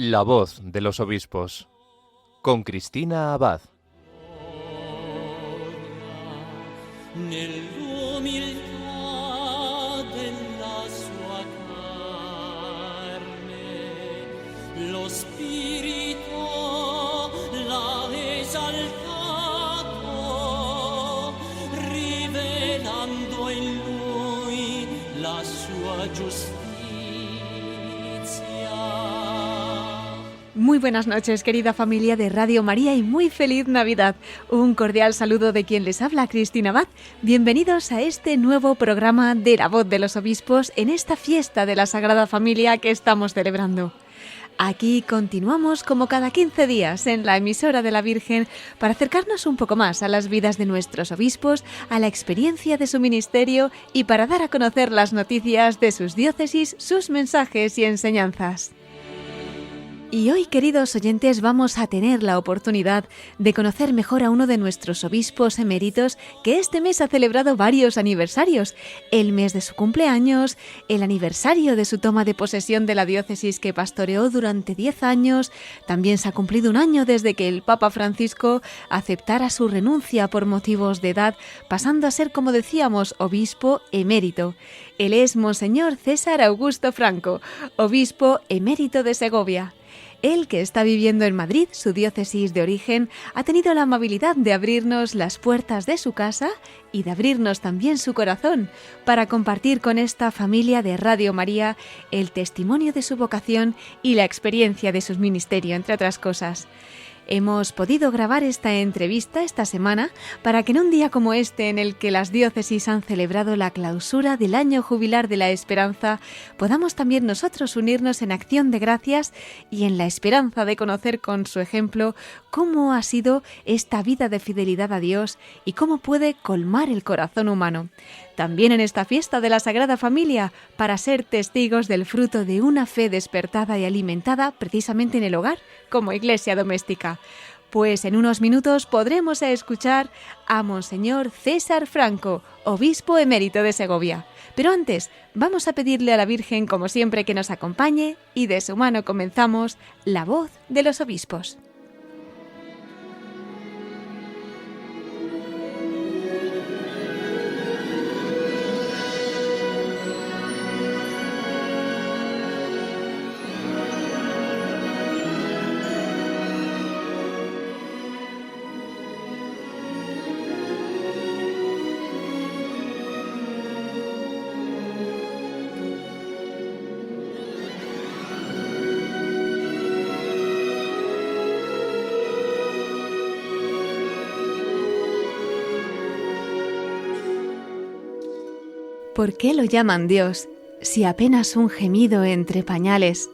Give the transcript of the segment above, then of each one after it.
La voz de los obispos, con Cristina Abad. Lo spirito l'ha esaltato, rivelando in lui la sua giustizia. Muy buenas noches, querida familia de Radio María, y muy feliz Navidad. Un cordial saludo de quien les habla, Cristina Abad. Bienvenidos a este nuevo programa de La Voz de los Obispos en esta fiesta de la Sagrada Familia que estamos celebrando. Aquí continuamos como cada 15 días en la emisora de la Virgen para acercarnos un poco más a las vidas de nuestros obispos, a la experiencia de su ministerio y para dar a conocer las noticias de sus diócesis, sus mensajes y enseñanzas. Y hoy, queridos oyentes, vamos a tener la oportunidad de conocer mejor a uno de nuestros obispos eméritos que este mes ha celebrado varios aniversarios. El mes de su cumpleaños, el aniversario de su toma de posesión de la diócesis que pastoreó durante 10 años. También se ha cumplido un año desde que el Papa Francisco aceptara su renuncia por motivos de edad, pasando a ser, como decíamos, obispo emérito. Él es Monseñor César Augusto Franco, obispo emérito de Segovia. Él, que está viviendo en Madrid, su diócesis de origen, ha tenido la amabilidad de abrirnos las puertas de su casa y de abrirnos también su corazón para compartir con esta familia de Radio María el testimonio de su vocación y la experiencia de su ministerio, entre otras cosas. Hemos podido grabar esta entrevista esta semana para que en un día como este, en el que las diócesis han celebrado la clausura del año jubilar de la esperanza, podamos también nosotros unirnos en acción de gracias y en la esperanza de conocer con su ejemplo cómo ha sido esta vida de fidelidad a Dios y cómo puede colmar el corazón humano. También en esta fiesta de la Sagrada Familia, para ser testigos del fruto de una fe despertada y alimentada precisamente en el hogar, como iglesia doméstica. Pues en unos minutos podremos escuchar a Monseñor César Franco, obispo emérito de Segovia. Pero antes, vamos a pedirle a la Virgen, como siempre, que nos acompañe y de su mano comenzamos La Voz de los Obispos. ¿Por qué lo llaman Dios si apenas un gemido entre pañales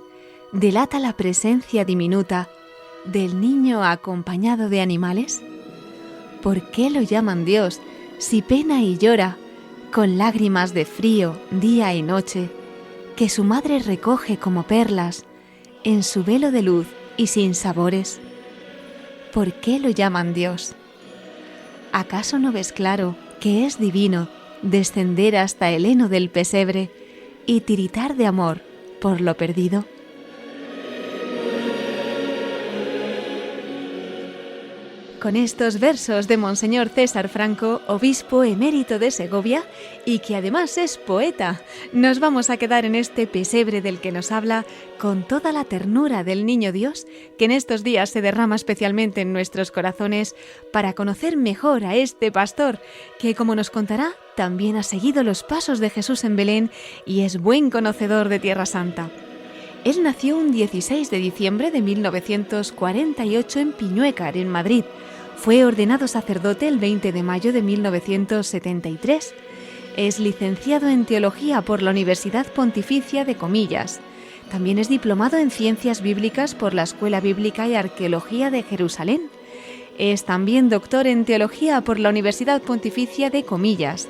delata la presencia diminuta del niño acompañado de animales? ¿Por qué lo llaman Dios si pena y llora con lágrimas de frío día y noche que su madre recoge como perlas en su velo de luz y sin sabores? ¿Por qué lo llaman Dios? ¿Acaso no ves claro que es divino descender hasta el heno del pesebre y tiritar de amor por lo perdido? Con estos versos de Monseñor César Franco, obispo emérito de Segovia y que además es poeta, nos vamos a quedar en este pesebre del que nos habla con toda la ternura del Niño Dios que en estos días se derrama especialmente en nuestros corazones para conocer mejor a este pastor que, como nos contará, también ha seguido los pasos de Jesús en Belén y es buen conocedor de Tierra Santa. Él nació un 16 de diciembre de 1948 en Piñuecar, en Madrid. Fue ordenado sacerdote el 20 de mayo de 1973. Es licenciado en Teología por la Universidad Pontificia de Comillas. También es diplomado en Ciencias Bíblicas por la Escuela Bíblica y Arqueología de Jerusalén. Es también doctor en Teología por la Universidad Pontificia de Comillas.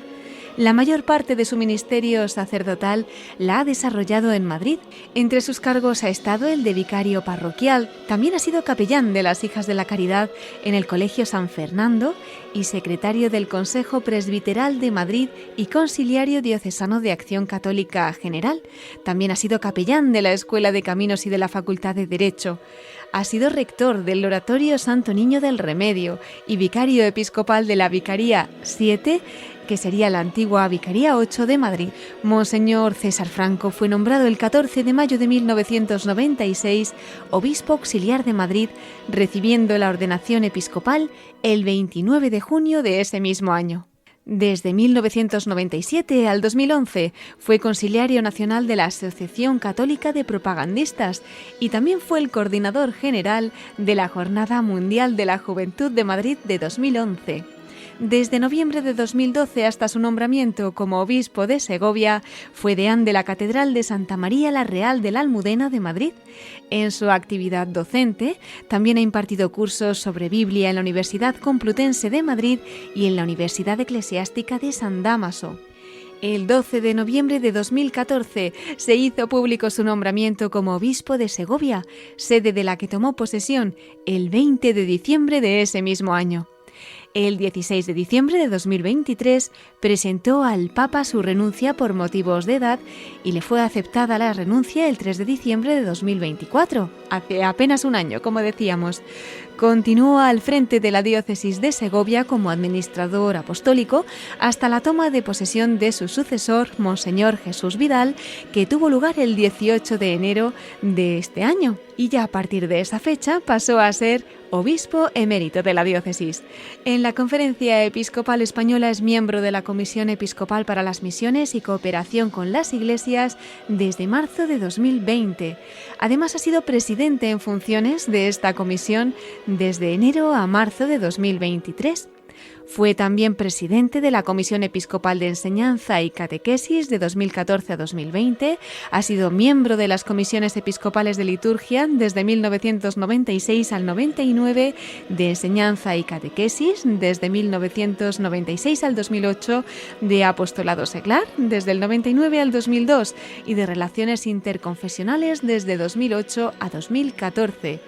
La mayor parte de su ministerio sacerdotal la ha desarrollado en Madrid. Entre sus cargos ha estado el de vicario parroquial. También ha sido capellán de las Hijas de la Caridad en el Colegio San Fernando y secretario del Consejo Presbiteral de Madrid y conciliario diocesano de Acción Católica General. También ha sido capellán de la Escuela de Caminos y de la Facultad de Derecho. Ha sido rector del Oratorio Santo Niño del Remedio y vicario episcopal de la Vicaría 7, que sería la antigua Vicaría 8 de Madrid. Monseñor César Franco fue nombrado el 14 de mayo de 1996 obispo auxiliar de Madrid, recibiendo la ordenación episcopal el 29 de junio de ese mismo año. Desde 1997 al 2011 fue conciliario nacional de la Asociación Católica de Propagandistas y también fue el coordinador general de la Jornada Mundial de la Juventud de Madrid de 2011. Desde noviembre de 2012 hasta su nombramiento como obispo de Segovia, fue deán de la Catedral de Santa María la Real de la Almudena de Madrid. En su actividad docente, también ha impartido cursos sobre Biblia en la Universidad Complutense de Madrid y en la Universidad Eclesiástica de San Dámaso. El 12 de noviembre de 2014 se hizo público su nombramiento como obispo de Segovia, sede de la que tomó posesión el 20 de diciembre de ese mismo año. El 16 de diciembre de 2023 presentó al Papa su renuncia por motivos de edad y le fue aceptada la renuncia el 3 de diciembre de 2024, hace apenas un año, como decíamos. Continuó al frente de la diócesis de Segovia como administrador apostólico hasta la toma de posesión de su sucesor, Monseñor Jesús Vidal, que tuvo lugar el 18 de enero de este año. Y ya a partir de esa fecha pasó a ser obispo emérito de la diócesis. En la Conferencia Episcopal Española es miembro de la Comisión Episcopal para las Misiones y Cooperación con las Iglesias desde marzo de 2020. Además ha sido presidente en funciones de esta comisión desde enero a marzo de 2023. Fue también presidente de la Comisión Episcopal de Enseñanza y Catequesis de 2014 a 2020, ha sido miembro de las Comisiones Episcopales de Liturgia desde 1996 al 99, de Enseñanza y Catequesis desde 1996 al 2008, de Apostolado Seglar desde el 99 al 2002 y de Relaciones Interconfesionales desde 2008 a 2014.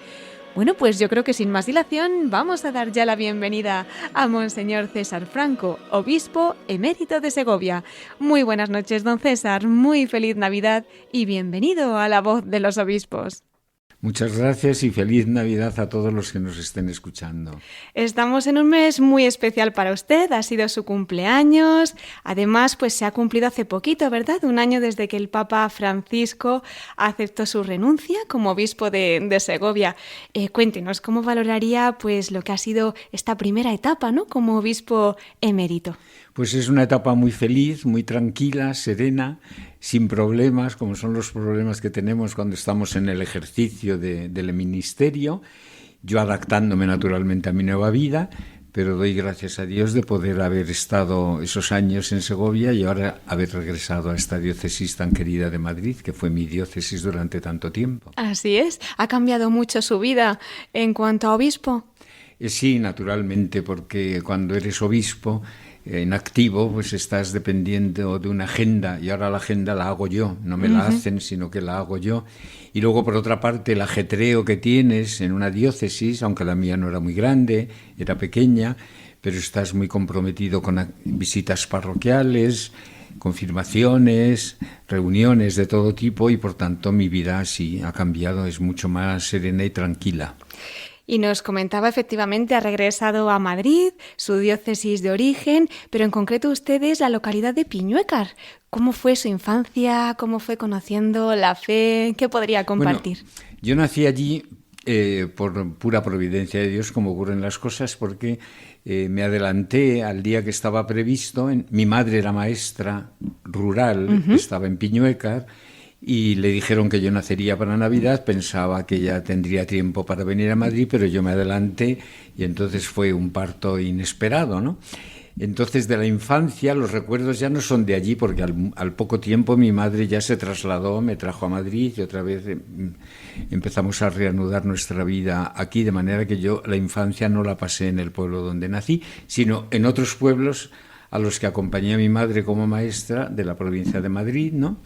Bueno, pues yo creo que sin más dilación vamos a dar ya la bienvenida a Monseñor César Franco, obispo emérito de Segovia. Muy buenas noches, don César, muy feliz Navidad y bienvenido a La Voz de los Obispos. Muchas gracias y feliz Navidad a todos los que nos estén escuchando. Estamos en un mes muy especial para usted, ha sido su cumpleaños, además pues se ha cumplido hace poquito, ¿verdad? Un año desde que el Papa Francisco aceptó su renuncia como obispo de Segovia. Cuéntenos, ¿cómo valoraría pues lo que ha sido esta primera etapa, ¿no? Como obispo emérito? Pues es una etapa muy feliz, muy tranquila, serena, sin problemas, como son los problemas que tenemos cuando estamos en el ejercicio del ministerio, yo adaptándome naturalmente a mi nueva vida, pero doy gracias a Dios de poder haber estado esos años en Segovia y ahora haber regresado a esta diócesis tan querida de Madrid, que fue mi diócesis durante tanto tiempo. Así es, ¿ha cambiado mucho su vida en cuanto a obispo? Sí, naturalmente, porque cuando eres obispo en activo, pues estás dependiendo de una agenda y ahora la agenda la hago yo, no me la hacen, sino que la hago yo. Y luego, por otra parte, el ajetreo que tienes en una diócesis, aunque la mía no era muy grande, era pequeña, pero estás muy comprometido con visitas parroquiales, confirmaciones, reuniones de todo tipo y, por tanto, mi vida sí ha cambiado, es mucho más serena y tranquila. Y nos comentaba, efectivamente, ha regresado a Madrid, su diócesis de origen, pero en concreto usted es la localidad de Piñuecar. ¿Cómo fue su infancia? ¿Cómo fue conociendo la fe? ¿Qué podría compartir? Bueno, yo nací allí por pura providencia de Dios, como ocurren las cosas, porque me adelanté al día que estaba previsto. Mi madre era maestra rural, estaba en Piñuecar, y le dijeron que yo nacería para Navidad. Pensaba que ya tendría tiempo para venir a Madrid, pero yo me adelanté y entonces fue un parto inesperado, ¿no? Entonces, de la infancia, los recuerdos ya no son de allí, porque al poco tiempo mi madre ya se trasladó, me trajo a Madrid y otra vez empezamos a reanudar nuestra vida aquí, de manera que yo la infancia no la pasé en el pueblo donde nací, sino en otros pueblos a los que acompañé a mi madre como maestra de la provincia de Madrid, ¿no?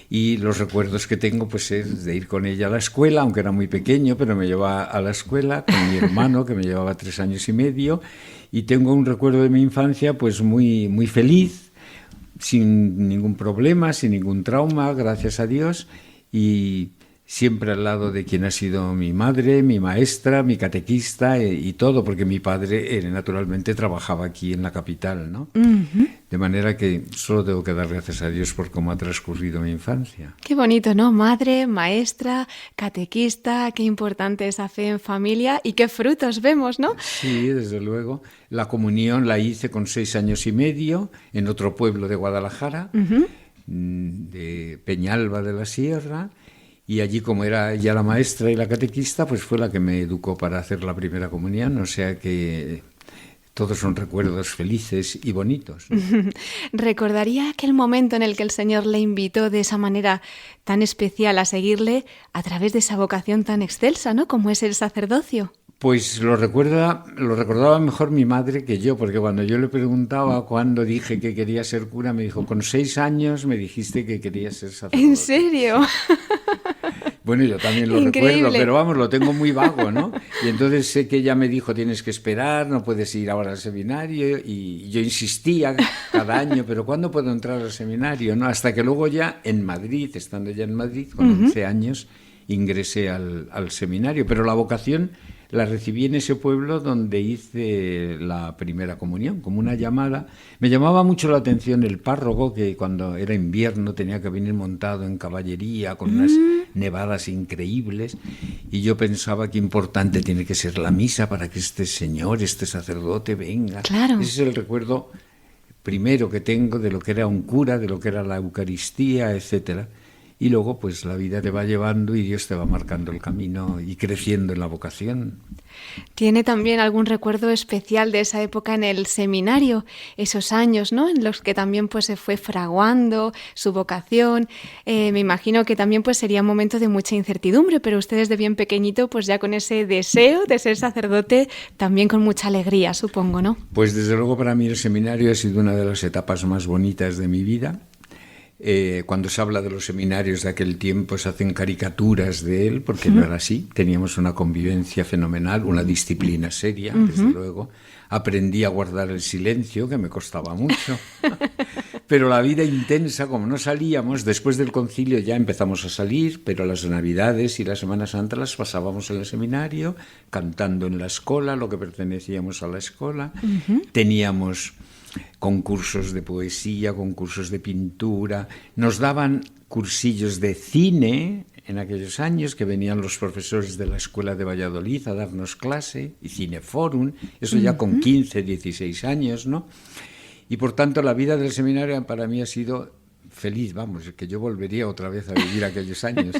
Y los recuerdos que tengo pues es de ir con ella a la escuela, aunque era muy pequeño, pero me llevaba a la escuela con mi hermano, que me llevaba 3 años y medio, y tengo un recuerdo de mi infancia pues muy, muy feliz, sin ningún problema, sin ningún trauma, gracias a Dios, y siempre al lado de quien ha sido mi madre, mi maestra, mi catequista y todo, porque mi padre naturalmente trabajaba aquí en la capital, ¿no? Uh-huh. De manera que solo tengo que dar gracias a Dios por cómo ha transcurrido mi infancia. Qué bonito, ¿no? Madre, maestra, catequista, qué importante esa fe en familia y qué frutos vemos, ¿no? Sí, desde luego. La comunión la hice con 6 años y medio en otro pueblo de Guadalajara, uh-huh, de Peñalba de la Sierra. Y allí, como era ya la maestra y la catequista, pues fue la que me educó para hacer la primera comunión, o sea que todos son recuerdos felices y bonitos. ¿Recordaría aquel momento en el que el Señor le invitó de esa manera tan especial a seguirle a través de esa vocación tan excelsa, ¿no? Como es el sacerdocio. Pues lo recordaba mejor mi madre que yo, porque cuando yo le preguntaba cuándo dije que quería ser cura, me dijo, con 6 años me dijiste que querías ser sacerdote. ¿En serio? Bueno, yo también lo recuerdo, pero vamos, lo tengo muy vago, ¿no? Y entonces sé que ella me dijo, tienes que esperar, no puedes ir ahora al seminario, y yo insistía cada año, pero ¿cuándo puedo entrar al seminario? ¿No? Hasta que luego ya en Madrid, estando ya en Madrid, con 11 años, ingresé al seminario, pero la vocación la recibí en ese pueblo donde hice la primera comunión, como una llamada. Me llamaba mucho la atención el párroco, que cuando era invierno tenía que venir montado en caballería, con unas nevadas increíbles, y yo pensaba qué importante tiene que ser la misa para que este señor, este sacerdote venga. Claro. Ese es el recuerdo primero que tengo de lo que era un cura, de lo que era la Eucaristía, etcétera. Y luego, pues, la vida te va llevando y Dios te va marcando el camino y creciendo en la vocación. ¿Tiene también algún recuerdo especial de esa época en el seminario? Esos años, ¿no? En los que también pues se fue fraguando su vocación. Me imagino que también pues sería un momento de mucha incertidumbre, pero usted desde bien pequeñito, pues ya con ese deseo de ser sacerdote, también con mucha alegría, supongo, ¿no? Pues desde luego para mí el seminario ha sido una de las etapas más bonitas de mi vida. Cuando se habla de los seminarios de aquel tiempo se hacen caricaturas de él, porque no era así. Teníamos una convivencia fenomenal, una disciplina seria, desde luego. Aprendí a guardar el silencio, que me costaba mucho. Pero la vida intensa, como no salíamos, después del concilio ya empezamos a salir, pero las Navidades y la Semana Santa las pasábamos en el seminario, cantando en la escuela, lo que pertenecíamos a la escuela. Teníamos concursos de poesía, concursos de pintura, nos daban cursillos de cine en aquellos años, que venían los profesores de la Escuela de Valladolid a darnos clase, y Cineforum, eso ya con 15, 16 años, ¿no? Y por tanto la vida del seminario para mí ha sido feliz, vamos, que yo volvería otra vez a vivir aquellos años.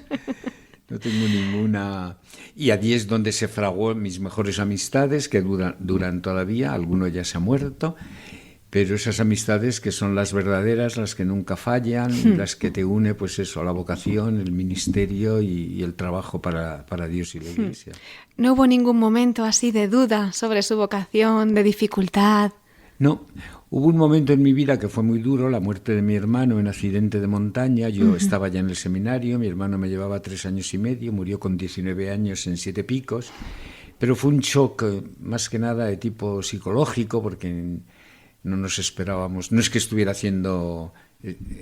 No tengo ninguna... Y allí es donde se fraguó mis mejores amistades, que duran todavía, alguno ya se ha muerto, pero esas amistades que son las verdaderas, las que nunca fallan, las que te une, pues eso, a la vocación, el ministerio y el trabajo para Dios y la Iglesia. ¿No hubo ningún momento así de duda sobre su vocación, de dificultad? No, hubo un momento en mi vida que fue muy duro, la muerte de mi hermano en accidente de montaña. Yo estaba ya en el seminario, mi hermano me llevaba 3 años y medio, murió con 19 años en 7 Picos, pero fue un shock más que nada de tipo psicológico, porque no nos esperábamos, no es que estuviera haciendo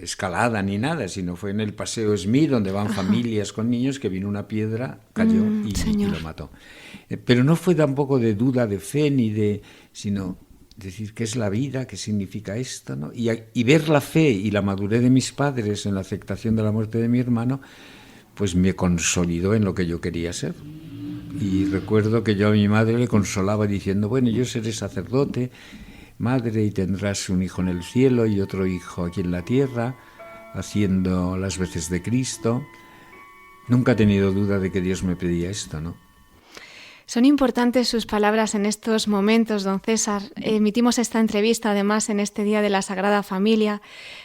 escalada ni nada, sino fue en el Paseo Esmí, donde van familias con niños, que vino una piedra, cayó y lo mató. Pero no fue tampoco de duda de fe, sino decir qué es la vida, qué significa esto, ¿no? Y ver la fe y la madurez de mis padres en la aceptación de la muerte de mi hermano, pues me consolidó en lo que yo quería ser. Y recuerdo que yo a mi madre le consolaba diciendo, bueno, yo seré sacerdote, madre, y tendrás un hijo en el cielo y otro hijo aquí en la tierra, haciendo las veces de Cristo. Nunca he tenido duda de que Dios me pedía esto, ¿no? Son importantes sus palabras en estos momentos, don César. Emitimos esta entrevista además en este Día de la Sagrada Familia.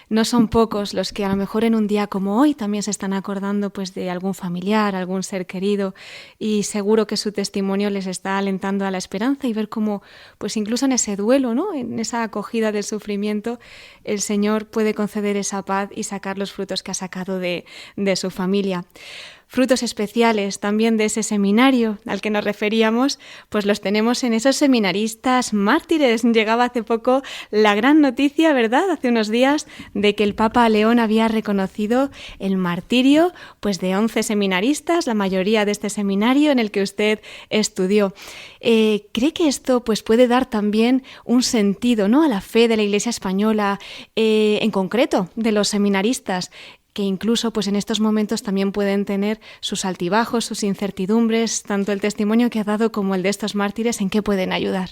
No son pocos los que a lo mejor en un día como hoy también se están acordando pues de algún familiar, algún ser querido, y seguro que su testimonio les está alentando a la esperanza y ver cómo pues incluso en ese duelo, ¿no?, en esa acogida del sufrimiento, el Señor puede conceder esa paz y sacar los frutos que ha sacado de su familia. Frutos especiales también de ese seminario al que nos referíamos, pues los tenemos en esos seminaristas mártires. Llegaba hace poco la gran noticia, ¿verdad?, hace unos días, de que el Papa León había reconocido el martirio pues de 11 seminaristas, la mayoría de este seminario en el que usted estudió. ¿Cree que esto pues puede dar también un sentido, ¿no?, a la fe de la Iglesia española, en concreto de los seminaristas, que incluso pues en estos momentos también pueden tener sus altibajos, sus incertidumbres, tanto el testimonio que ha dado como el de estos mártires, ¿en qué pueden ayudar?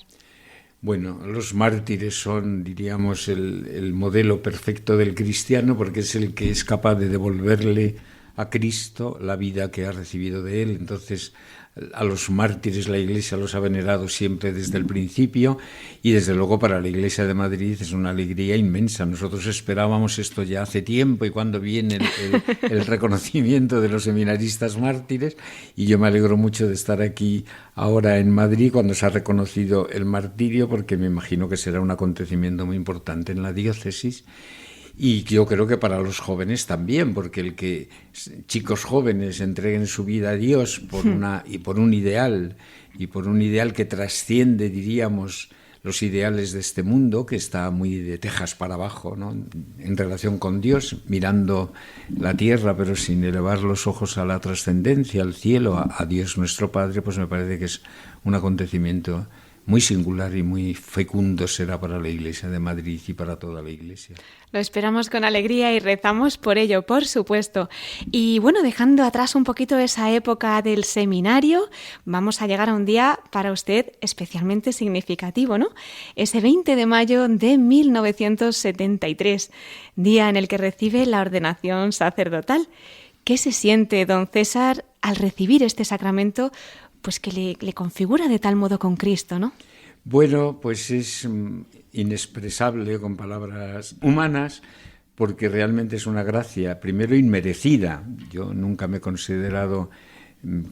Bueno, los mártires son, diríamos, el modelo perfecto del cristiano, porque es el que es capaz de devolverle a Cristo la vida que ha recibido de él. Entonces, a los mártires la Iglesia los ha venerado siempre desde el principio, y desde luego para la Iglesia de Madrid es una alegría inmensa. Nosotros esperábamos esto ya hace tiempo, y cuando viene el reconocimiento de los seminaristas mártires, y yo me alegro mucho de estar aquí ahora en Madrid cuando se ha reconocido el martirio, porque me imagino que será un acontecimiento muy importante en la diócesis. Y yo creo que para los jóvenes también, porque el que chicos jóvenes entreguen su vida a Dios por un ideal que trasciende, diríamos, los ideales de este mundo, que está muy de tejas para abajo, ¿no?, en relación con Dios, mirando la tierra pero sin elevar los ojos a la trascendencia, al cielo, a Dios nuestro Padre, pues me parece que es un acontecimiento muy singular y muy fecundo será para la Iglesia de Madrid y para toda la Iglesia. Lo esperamos con alegría y rezamos por ello, por supuesto. Y bueno, dejando atrás un poquito esa época del seminario, vamos a llegar a un día para usted especialmente significativo, ¿no? Ese 20 de mayo de 1973, día en el que recibe la ordenación sacerdotal. ¿Qué se siente, don César, al recibir este sacramento, pues que le configura de tal modo con Cristo, ¿no? Bueno, pues es inexpresable con palabras humanas, porque realmente es una gracia, primero inmerecida. Yo nunca me he considerado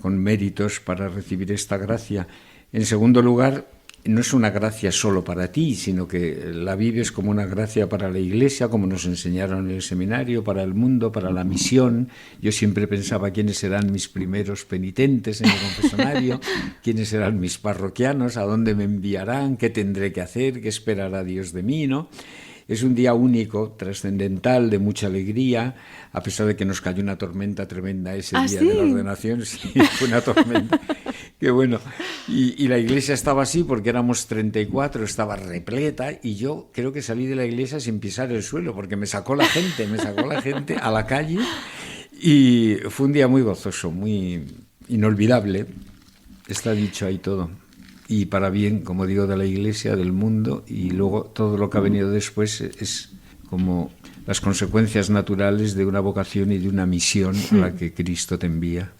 con méritos para recibir esta gracia. En segundo lugar, no es una gracia solo para ti, sino que la vives como una gracia para la Iglesia, como nos enseñaron en el seminario, para el mundo, para la misión. Yo siempre pensaba quiénes serán mis primeros penitentes en el confesionario, quiénes serán mis parroquianos, a dónde me enviarán, qué tendré que hacer, qué esperará Dios de mí, ¿no? Es un día único, trascendental, de mucha alegría, a pesar de que nos cayó una tormenta tremenda ese día de la ordenación. Sí, fue una tormenta. Qué bueno. Y la iglesia estaba así porque éramos 34, estaba repleta, y yo creo que salí de la iglesia sin pisar el suelo, porque me sacó la gente a la calle, y fue un día muy gozoso, muy inolvidable. Está dicho ahí todo. Y para bien, como digo, de la Iglesia, del mundo, y luego todo lo que ha venido después es como las consecuencias naturales de una vocación y de una misión a la que Cristo te envía.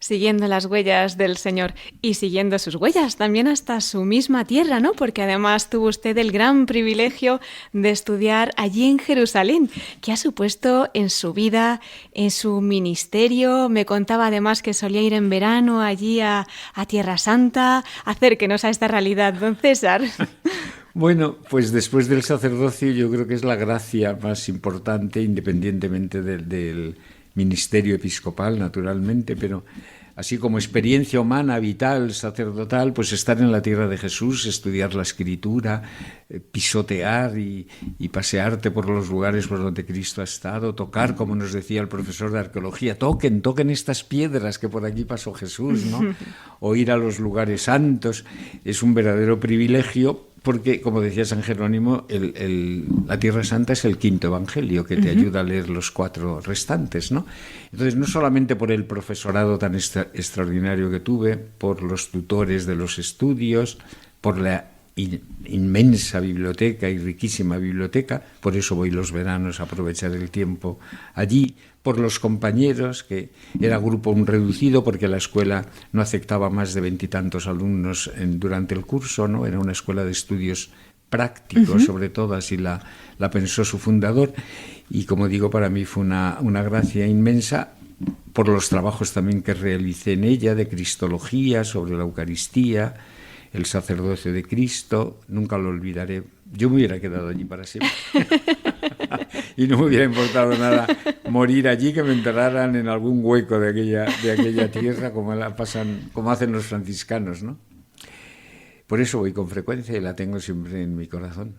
Siguiendo las huellas del Señor y siguiendo sus huellas también hasta su misma tierra, ¿no? Porque además tuvo usted el gran privilegio de estudiar allí en Jerusalén, que ha supuesto en su vida, en su ministerio. Me contaba además que solía ir en verano allí a Tierra Santa. Acérquenos a esta realidad, don César. Bueno, pues después del sacerdocio yo creo que es la gracia más importante, independientemente del ministerio episcopal, naturalmente, pero así como experiencia humana, vital, sacerdotal, pues estar en la tierra de Jesús, estudiar la Escritura, pisotear y pasearte por los lugares por donde Cristo ha estado, tocar, como nos decía el profesor de arqueología, toquen estas piedras que por aquí pasó Jesús, ¿no? O ir a los lugares santos, es un verdadero privilegio. Porque, como decía San Jerónimo, la Tierra Santa es el quinto evangelio que te ayuda a leer los 4 restantes, ¿no? Entonces, no solamente por el profesorado tan extraordinario que tuve, por los tutores de los estudios, por la inmensa biblioteca y riquísima biblioteca, por eso voy los veranos a aprovechar el tiempo allí, por los compañeros, que era grupo un reducido porque la escuela no aceptaba más de 20 y tantos alumnos durante el curso, ¿no? Era una escuela de estudios prácticos, sobre todo, así la pensó su fundador, y como digo, para mí fue una gracia inmensa por los trabajos también que realicé en ella, de cristología, sobre la Eucaristía, el sacerdocio de Cristo. Nunca lo olvidaré. Yo me hubiera quedado allí para siempre. Y no me hubiera importado nada morir allí, que me enterraran en algún hueco de aquella tierra, como hacen los franciscanos, ¿no? Por eso voy con frecuencia y la tengo siempre en mi corazón.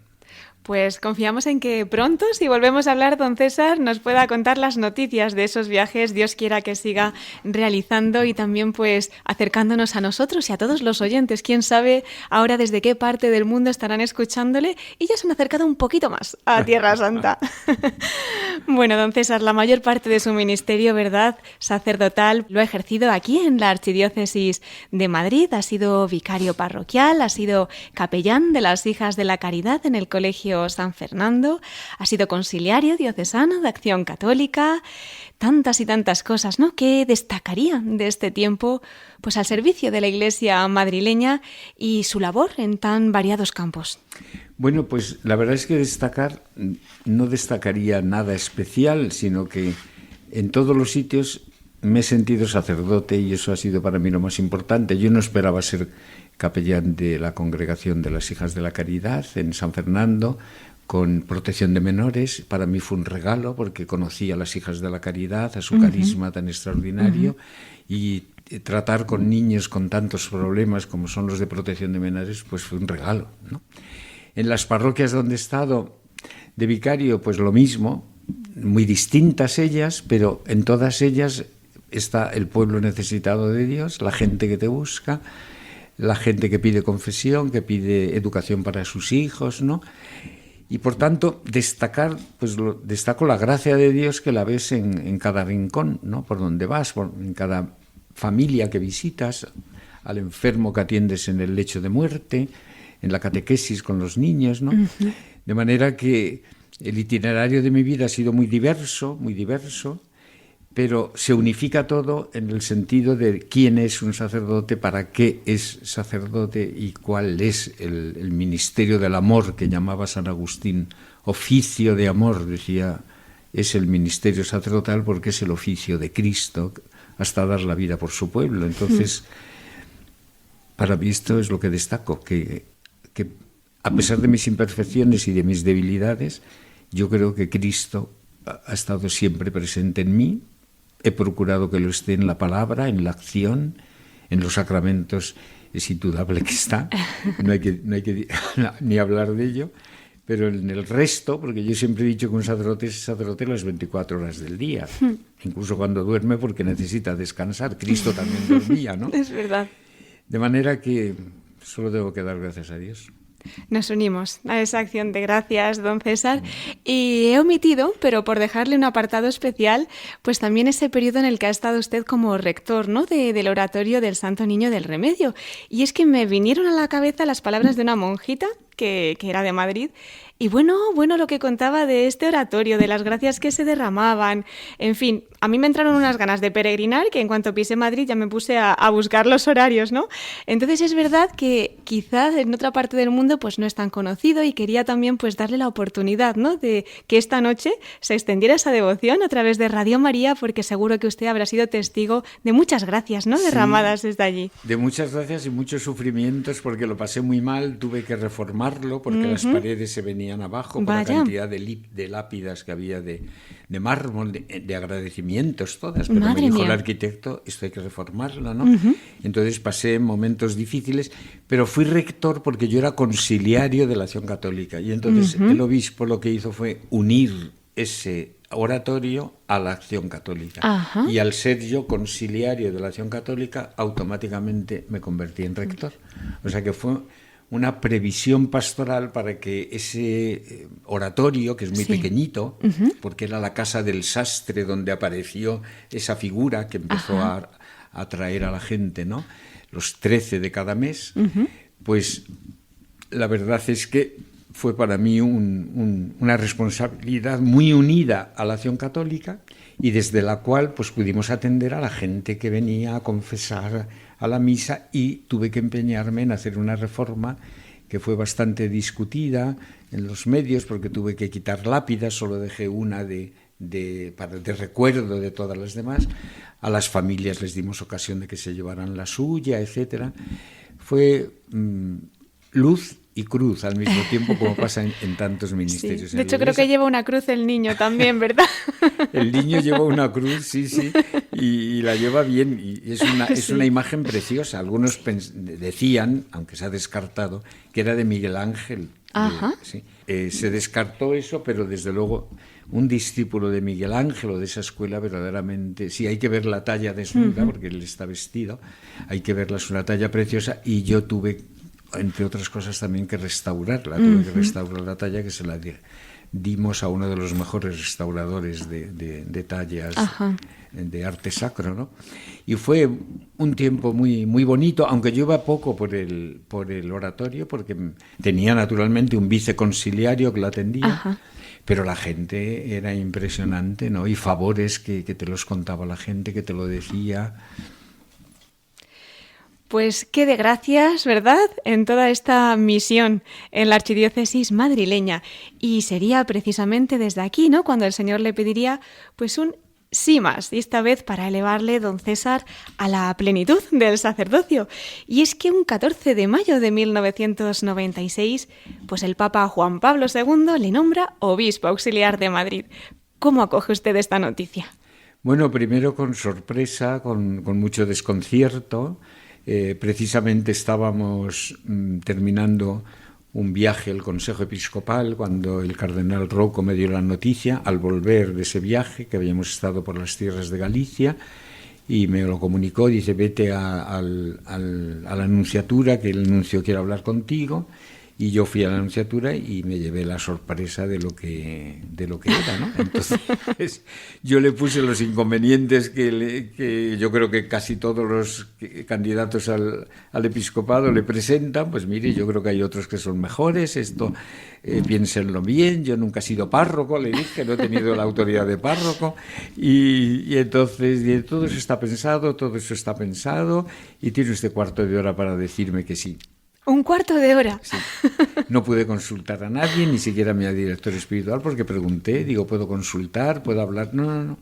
Pues confiamos en que pronto, si volvemos a hablar, don César, nos pueda contar las noticias de esos viajes. Dios quiera que siga realizando y también pues acercándonos a nosotros y a todos los oyentes. Quién sabe ahora desde qué parte del mundo estarán escuchándole y ya se han acercado un poquito más a Tierra Santa. Bueno, don César, la mayor parte de su ministerio, ¿verdad?, sacerdotal, lo ha ejercido aquí en la Archidiócesis de Madrid. Ha sido vicario parroquial, ha sido capellán de las Hijas de la Caridad en el Colegio San Fernando, ha sido conciliario diocesano de Acción Católica, tantas y tantas cosas, ¿no?, que destacarían de este tiempo pues al servicio de la Iglesia madrileña y su labor en tan variados campos. Bueno, pues la verdad es que no destacaría nada especial, sino que en todos los sitios me he sentido sacerdote y eso ha sido para mí lo más importante. Yo no esperaba ser capellán de la Congregación de las Hijas de la Caridad en San Fernando, con protección de menores. Para mí fue un regalo porque conocí a las Hijas de la Caridad, a su carisma tan extraordinario, y tratar con niños con tantos problemas como son los de protección de menores, pues fue un regalo, ¿no? En las parroquias donde he estado de vicario, pues lo mismo, muy distintas ellas, pero en todas ellas está el pueblo necesitado de Dios, la gente que te busca, la gente que pide confesión, que pide educación para sus hijos, ¿no? Y por tanto, destaco la gracia de Dios, que la ves en cada rincón, ¿no?, por donde vas, en cada familia que visitas, al enfermo que atiendes en el lecho de muerte, en la catequesis con los niños, ¿no? De manera que el itinerario de mi vida ha sido muy diverso, pero se unifica todo en el sentido de quién es un sacerdote, para qué es sacerdote y cuál es el ministerio del amor que llamaba San Agustín. Oficio de amor, decía, es el ministerio sacerdotal porque es el oficio de Cristo hasta dar la vida por su pueblo. Entonces, para mí esto es lo que destaco, que a pesar de mis imperfecciones y de mis debilidades, yo creo que Cristo ha estado siempre presente en mí. He procurado que lo esté en la palabra, en la acción, en los sacramentos. Es indudable que está, no hay que ni hablar de ello, pero en el resto, porque yo siempre he dicho que un sacerdote es sacerdote las 24 horas del día, incluso cuando duerme, porque necesita descansar. Cristo también dormía, ¿no? Es verdad. De manera que solo tengo que dar gracias a Dios. Nos unimos a esa acción de gracias, don César, y he omitido, pero por dejarle un apartado especial, pues también ese periodo en el que ha estado usted como rector, ¿no?, del oratorio del Santo Niño del Remedio. Y es que me vinieron a la cabeza las palabras de una monjita que era de Madrid. Y bueno, lo que contaba de este oratorio, de las gracias que se derramaban, en fin, a mí me entraron unas ganas de peregrinar que en cuanto pisé Madrid ya me puse a buscar los horarios, ¿no? Entonces es verdad que quizás en otra parte del mundo pues no es tan conocido y quería también pues darle la oportunidad, ¿no?, de que esta noche se extendiera esa devoción a través de Radio María, porque seguro que usted habrá sido testigo de muchas gracias, ¿no?, derramadas desde allí. De muchas gracias y muchos sufrimientos, porque lo pasé muy mal, tuve que reformarlo porque las paredes se venían abajo por la cantidad de lápidas que había de mármol, de agradecimientos todas, pero Madre me dijo mía. el arquitecto, esto hay que reformarlo, ¿no? Entonces pasé momentos difíciles, pero fui rector porque yo era conciliario de la Acción Católica, y entonces el obispo lo que hizo fue unir ese oratorio a la Acción Católica. Ajá. Y al ser yo conciliario de la Acción Católica, automáticamente me convertí en rector. O sea que fue una previsión pastoral para que ese oratorio, que es muy pequeñito, porque era la casa del sastre donde apareció esa figura que empezó a atraer a la gente, ¿no?, los 13 de cada mes, pues la verdad es que fue para mí una responsabilidad muy unida a la acción católica y desde la cual pues pudimos atender a la gente que venía a confesar a la misa, y tuve que empeñarme en hacer una reforma que fue bastante discutida en los medios porque tuve que quitar lápidas, solo dejé una de recuerdo de todas las demás. A las familias les dimos ocasión de que se llevaran la suya, etcétera. Fue luz y cruz al mismo tiempo, como pasa en tantos ministerios. Sí. De hecho, creo que lleva una cruz el niño también, ¿verdad? El niño lleva una cruz, sí, y la lleva bien, y es una imagen preciosa. Algunos decían, aunque se ha descartado, que era de Miguel Ángel. Ajá. Sí. Se descartó eso, pero desde luego un discípulo de Miguel Ángel o de esa escuela verdaderamente, sí, hay que ver la talla desnuda, porque él está vestido, hay que verla, es una talla preciosa, y yo tuve, entre otras cosas, también que restaurarla, tuve que restaurar la talla, que se la dimos a uno de los mejores restauradores de tallas. Ajá. De arte sacro, ¿no? Y fue un tiempo muy, muy bonito, aunque yo iba poco por el oratorio, porque tenía naturalmente un viceconciliario que la atendía. Ajá. Pero la gente era impresionante, ¿no? Y favores que te los contaba la gente, que te lo decía. Pues qué de gracias, ¿verdad?, en toda esta misión en la archidiócesis madrileña. Y sería precisamente desde aquí, ¿no?, cuando el Señor le pediría pues un sí más, y esta vez para elevarle, don César, a la plenitud del sacerdocio. Y es que un 14 de mayo de 1996, pues el Papa Juan Pablo II le nombra obispo auxiliar de Madrid. ¿Cómo acoge usted esta noticia? Bueno, primero con sorpresa, con mucho desconcierto. Precisamente estábamos terminando un viaje al Consejo Episcopal cuando el cardenal Rocco me dio la noticia al volver de ese viaje, que habíamos estado por las tierras de Galicia, y me lo comunicó. Dice: vete a la nunciatura, que el nuncio quiere hablar contigo. Y yo fui a la nunciatura y me llevé la sorpresa de lo que era, ¿no? Entonces yo le puse los inconvenientes que yo creo que casi todos los candidatos al episcopado le presentan. Pues mire, yo creo que hay otros que son mejores, esto piénsenlo bien, yo nunca he sido párroco, le dije, no he tenido la autoridad de párroco, y entonces todo eso está pensado, y tiene usted cuarto de hora para decirme que sí. ¿Un cuarto de hora? Sí. No pude consultar a nadie, ni siquiera a mi director espiritual, porque pregunté, digo, ¿puedo consultar? ¿Puedo hablar? No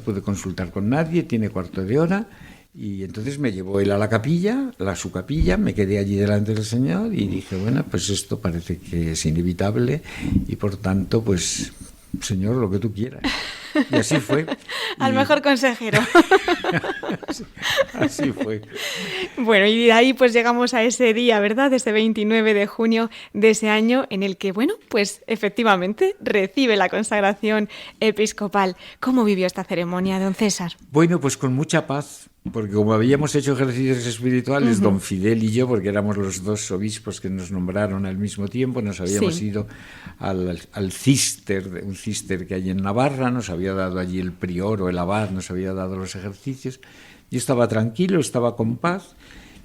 pude consultar con nadie, tiene cuarto de hora. Y entonces me llevó él a la capilla, su capilla, me quedé allí delante del Señor y dije, bueno, pues esto parece que es inevitable y por tanto, pues, Señor, lo que tú quieras. Y así fue. Al mejor consejero. Así fue. Bueno, y de ahí pues llegamos a ese día, ¿verdad? Ese 29 de junio de ese año en el que, bueno, pues efectivamente recibe la consagración episcopal. ¿Cómo vivió esta ceremonia, don César? Bueno, pues con mucha paz, porque como habíamos hecho ejercicios espirituales, don Fidel y yo, porque éramos los dos obispos que nos nombraron al mismo tiempo, nos habíamos ido al Císter, un Císter que hay en Navarra, nos había dado allí el prior o el abad, nos había dado los ejercicios. Yo estaba tranquilo, estaba con paz,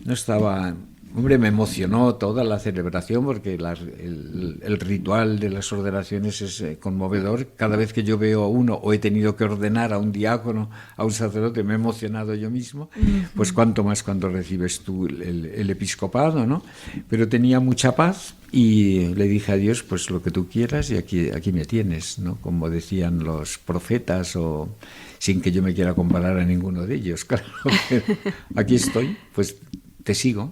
no estaba... Hombre, me emocionó toda la celebración porque el ritual de las ordenaciones es conmovedor. Cada vez que yo veo a uno o he tenido que ordenar a un diácono, a un sacerdote, me he emocionado yo mismo. Pues cuánto más cuando recibes tú el episcopado, ¿no? Pero tenía mucha paz y le dije a Dios, pues lo que tú quieras y aquí me tienes, ¿no? Como decían los profetas, o sin que yo me quiera comparar a ninguno de ellos, claro. Aquí estoy, pues te sigo.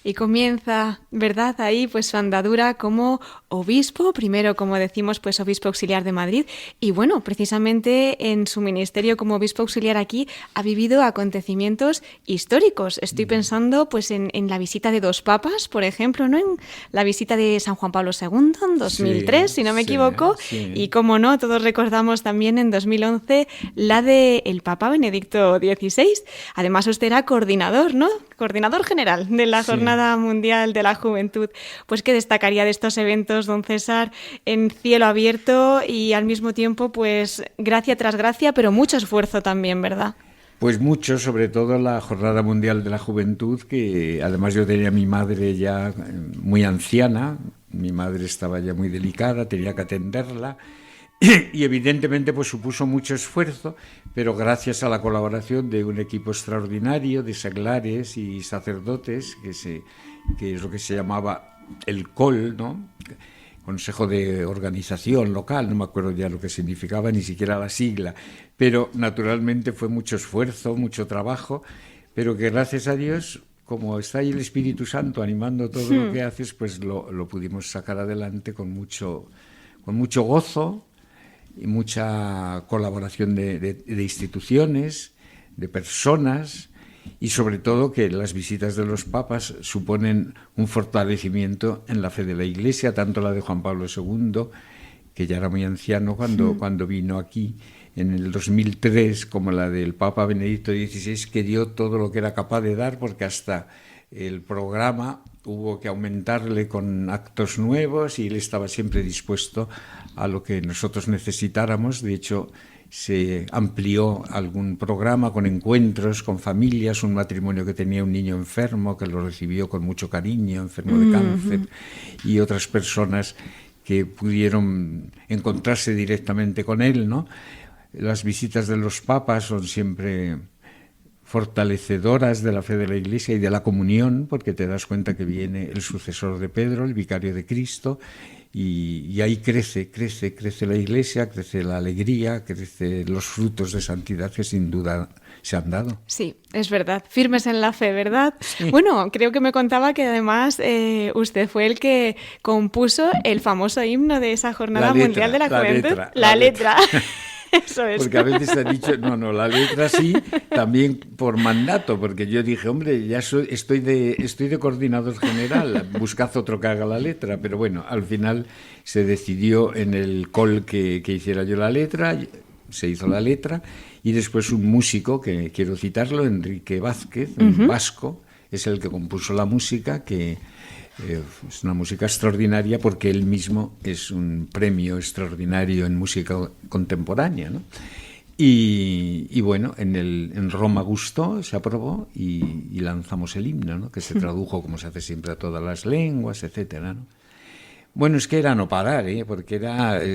Y comienza, ¿verdad?, ahí pues su andadura como obispo, primero, como decimos, pues obispo auxiliar de Madrid, y bueno, precisamente en su ministerio como obispo auxiliar aquí ha vivido acontecimientos históricos. Estoy pensando pues en la visita de dos papas, por ejemplo, ¿no?, en la visita de San Juan Pablo II en 2003, si no me equivoco, y como no, todos recordamos también en 2011 la de el Papa Benedicto XVI. Además usted era coordinador, ¿no?, coordinador general de la Jornada Mundial de la Juventud. Pues, ¿qué destacaría de estos eventos, don César, en cielo abierto y al mismo tiempo, pues, gracia tras gracia, pero mucho esfuerzo también, ¿verdad? Pues mucho, sobre todo la Jornada Mundial de la Juventud, que además yo tenía a mi madre ya muy anciana, mi madre estaba ya muy delicada, tenía que atenderla, y evidentemente pues supuso mucho esfuerzo, pero gracias a la colaboración de un equipo extraordinario de seglares y sacerdotes, que es lo que se llamaba el COL, ¿no? Consejo de Organización Local, no me acuerdo ya lo que significaba, ni siquiera la sigla, pero naturalmente fue mucho esfuerzo, mucho trabajo, pero que gracias a Dios, como está ahí el Espíritu Santo animando todo lo que haces, pues lo pudimos sacar adelante con mucho gozo y mucha colaboración de instituciones, de personas, y sobre todo que las visitas de los papas suponen un fortalecimiento en la fe de la Iglesia, tanto la de Juan Pablo II, que ya era muy anciano cuando vino aquí en el 2003, como la del Papa Benedicto XVI, que dio todo lo que era capaz de dar, porque hasta el programa hubo que aumentarle con actos nuevos y él estaba siempre dispuesto a lo que nosotros necesitáramos. De hecho, se amplió algún programa con encuentros con familias, un matrimonio que tenía un niño enfermo, que lo recibió con mucho cariño, enfermo de cáncer, y otras personas que pudieron encontrarse directamente con él, ¿no? Las visitas de los papas son siempre fortalecedoras de la fe de la Iglesia y de la comunión, porque te das cuenta que viene el sucesor de Pedro, el vicario de Cristo, y ahí crece la Iglesia, crece la alegría, crecen los frutos de santidad que sin duda se han dado. Sí, es verdad, firmes en la fe, ¿verdad? Sí. Bueno, creo que me contaba que además usted fue el que compuso el famoso himno de esa Jornada Mundial de la Juventud. La letra. Eso es. Porque a veces se ha dicho, no, la letra sí, también por mandato, porque yo dije, hombre, ya estoy de coordinador general, buscad otro que haga la letra, pero bueno, al final se decidió en el COL que hiciera yo la letra, se hizo la letra, y después un músico, que quiero citarlo, Enrique Vázquez, un vasco, es el que compuso la música, que es una música extraordinaria porque él mismo es un premio extraordinario en música contemporánea, ¿no? Y bueno, en Roma gustó, se aprobó y lanzamos el himno, ¿no? Que se tradujo, como se hace siempre, a todas las lenguas, etcétera, ¿no? Bueno, es que era no parar, porque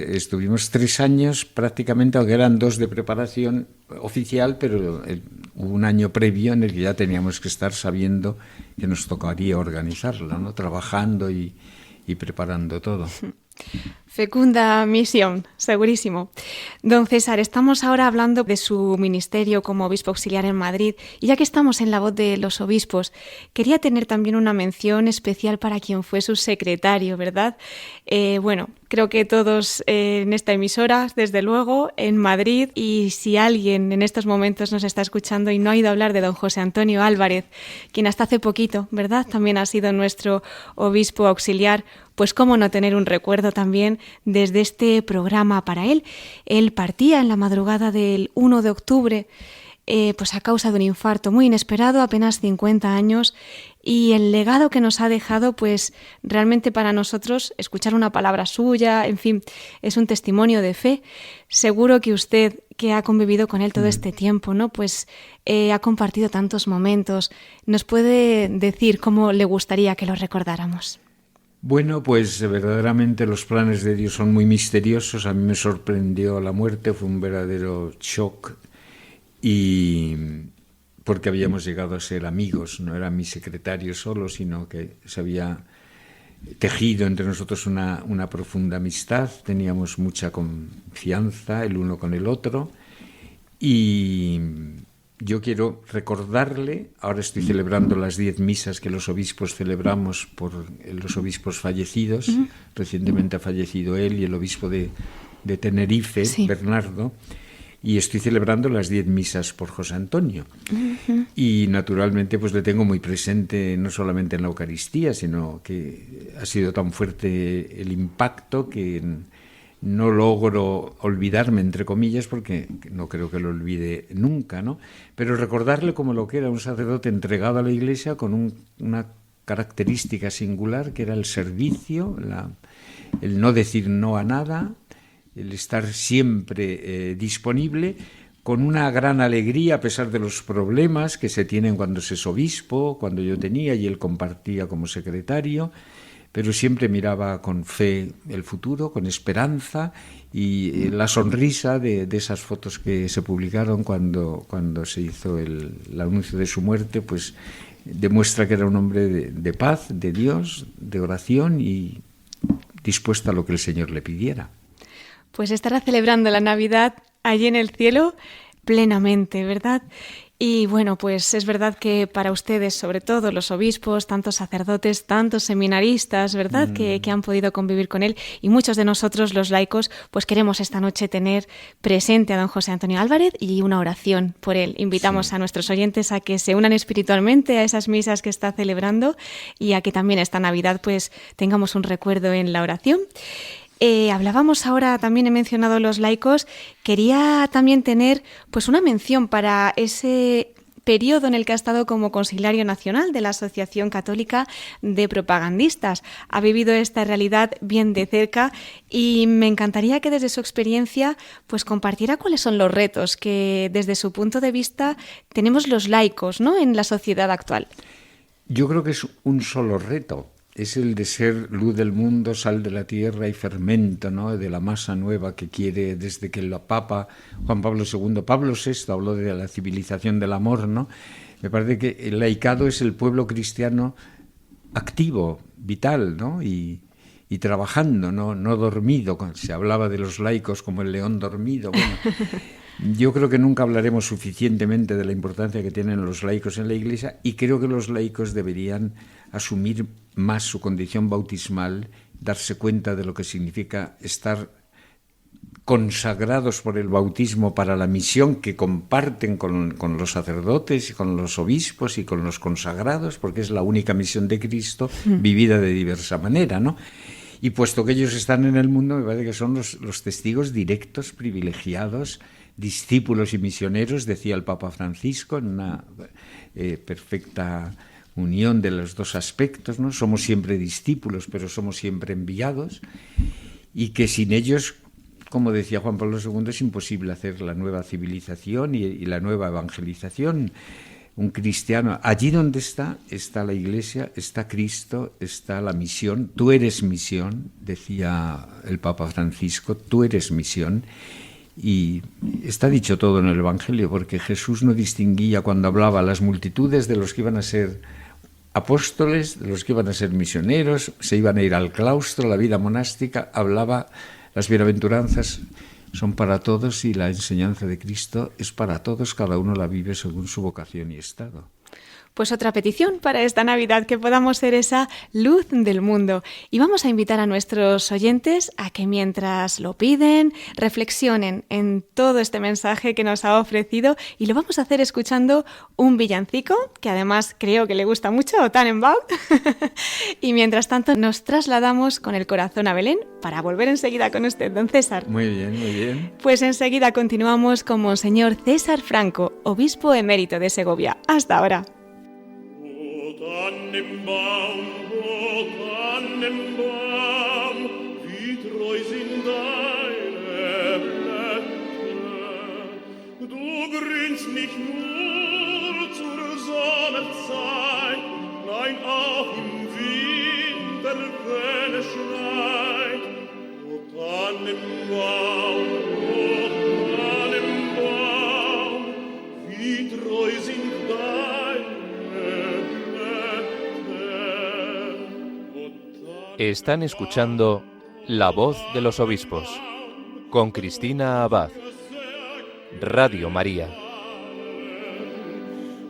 estuvimos 3 años prácticamente, aunque eran 2 de preparación oficial, pero hubo un año previo en el que ya teníamos que estar sabiendo que nos tocaría organizarlo, ¿no? Trabajando y preparando todo. Fecunda misión, segurísimo. Don César, estamos ahora hablando de su ministerio como obispo auxiliar en Madrid, y ya que estamos en la voz de los obispos, quería tener también una mención especial para quien fue su secretario, ¿verdad? Bueno, creo que todos en esta emisora, desde luego, en Madrid, y si alguien en estos momentos nos está escuchando y no ha oído hablar de don José Antonio Álvarez, quien hasta hace poquito, ¿verdad?, también ha sido nuestro obispo auxiliar, pues cómo no tener un recuerdo también desde este programa para él. Él partía en la madrugada del 1 de octubre, pues a causa de un infarto muy inesperado, apenas 50 años, y el legado que nos ha dejado, pues realmente para nosotros, escuchar una palabra suya, en fin, es un testimonio de fe. Seguro que usted, que ha convivido con él todo este tiempo, ¿no?, pues ha compartido tantos momentos. ¿Nos puede decir cómo le gustaría que lo recordáramos? Bueno, pues verdaderamente los planes de Dios son muy misteriosos. A mí me sorprendió la muerte, fue un verdadero shock, y porque habíamos llegado a ser amigos, no era mi secretario solo, sino que se había tejido entre nosotros una profunda amistad, teníamos mucha confianza el uno con el otro, y yo quiero recordarle, ahora estoy celebrando las 10 misas que los obispos celebramos por los obispos fallecidos. Recientemente ha fallecido él y el obispo de Tenerife, sí, Bernardo, y estoy celebrando las 10 misas por José Antonio. Y naturalmente pues le tengo muy presente, no solamente en la Eucaristía, sino que ha sido tan fuerte el impacto que no logro olvidarme, entre comillas, porque no creo que lo olvide nunca, ¿no? Pero recordarle como lo que era un sacerdote entregado a la Iglesia con una característica singular, que era el servicio, el no decir no a nada, el estar siempre disponible, con una gran alegría a pesar de los problemas que se tienen cuando se es obispo, cuando yo tenía y él compartía como secretario, pero siempre miraba con fe el futuro, con esperanza, y la sonrisa de esas fotos que se publicaron cuando se hizo el anuncio de su muerte, pues demuestra que era un hombre de paz, de Dios, de oración y dispuesto a lo que el Señor le pidiera. Pues estará celebrando la Navidad allí en el cielo plenamente, ¿verdad? Y bueno, pues es verdad que para ustedes, sobre todo los obispos, tantos sacerdotes, tantos seminaristas, ¿verdad? Que han podido convivir con él, y muchos de nosotros, los laicos, pues queremos esta noche tener presente a don José Antonio Álvarez y una oración por él. Invitamos a nuestros oyentes a que se unan espiritualmente a esas misas que está celebrando y a que también esta Navidad pues tengamos un recuerdo en la oración. Hablábamos ahora, también he mencionado los laicos, quería también tener pues una mención para ese periodo en el que ha estado como Consigliario Nacional de la Asociación Católica de Propagandistas. Ha vivido esta realidad bien de cerca y me encantaría que desde su experiencia pues compartiera cuáles son los retos que desde su punto de vista tenemos los laicos, ¿no?, en la sociedad actual. Yo creo que es un solo reto. Es el de ser luz del mundo, sal de la tierra y fermento, ¿no?, de la masa nueva que quiere, desde que el Papa Juan Pablo II, Pablo VI, habló de la civilización del amor, ¿no? Me parece que el laicado es el pueblo cristiano activo, vital, ¿no? Y trabajando, no dormido. Se hablaba de los laicos como el león dormido. Bueno, yo creo que nunca hablaremos suficientemente de la importancia que tienen los laicos en la Iglesia, y creo que los laicos deberían asumir más su condición bautismal, darse cuenta de lo que significa estar consagrados por el bautismo para la misión que comparten con los sacerdotes y con los obispos y con los consagrados, porque es la única misión de Cristo vivida de diversa manera, ¿no? Y puesto que ellos están en el mundo, me parece que son los testigos directos, privilegiados, discípulos y misioneros, decía el Papa Francisco, en una perfecta unión de los dos aspectos, ¿no? Somos siempre discípulos, pero somos siempre enviados, y que sin ellos, como decía Juan Pablo II, es imposible hacer la nueva civilización y la nueva evangelización. Un cristiano, allí donde está la Iglesia, está Cristo, está la misión. Tú eres misión, decía el Papa Francisco, tú eres misión. Y está dicho todo en el Evangelio, porque Jesús no distinguía cuando hablaba a las multitudes de los que iban a ser apóstoles, de los que iban a ser misioneros, se iban a ir al claustro, la vida monástica. Hablaba, las bienaventuranzas son para todos y la enseñanza de Cristo es para todos, cada uno la vive según su vocación y estado. Pues otra petición para esta Navidad, que podamos ser esa luz del mundo. Y vamos a invitar a nuestros oyentes a que mientras lo piden, reflexionen en todo este mensaje que nos ha ofrecido, y lo vamos a hacer escuchando un villancico, que además creo que le gusta mucho, o Tannenbaum. Y mientras tanto nos trasladamos con el corazón a Belén para volver enseguida con usted, don César. Muy bien, muy bien. Pues enseguida continuamos con Monseñor César Franco, obispo emérito de Segovia. Hasta ahora. Tannenbaum, wie treu sind deine Blätter. Du grünst nicht nur zur Sommerzeit, nein, auch im Winter, wenn es schneit. O Tannenbaum, wie treu sind deine. Están escuchando La Voz de los Obispos con Cristina Abad, Radio María.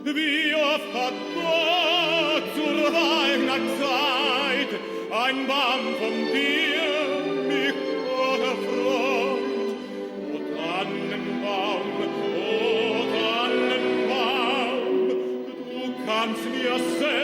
Wie oft hat Gott zur Weihnachtszeit ein Baum von dir mich erfreut. O Tannenbaum, du kannst mir sehr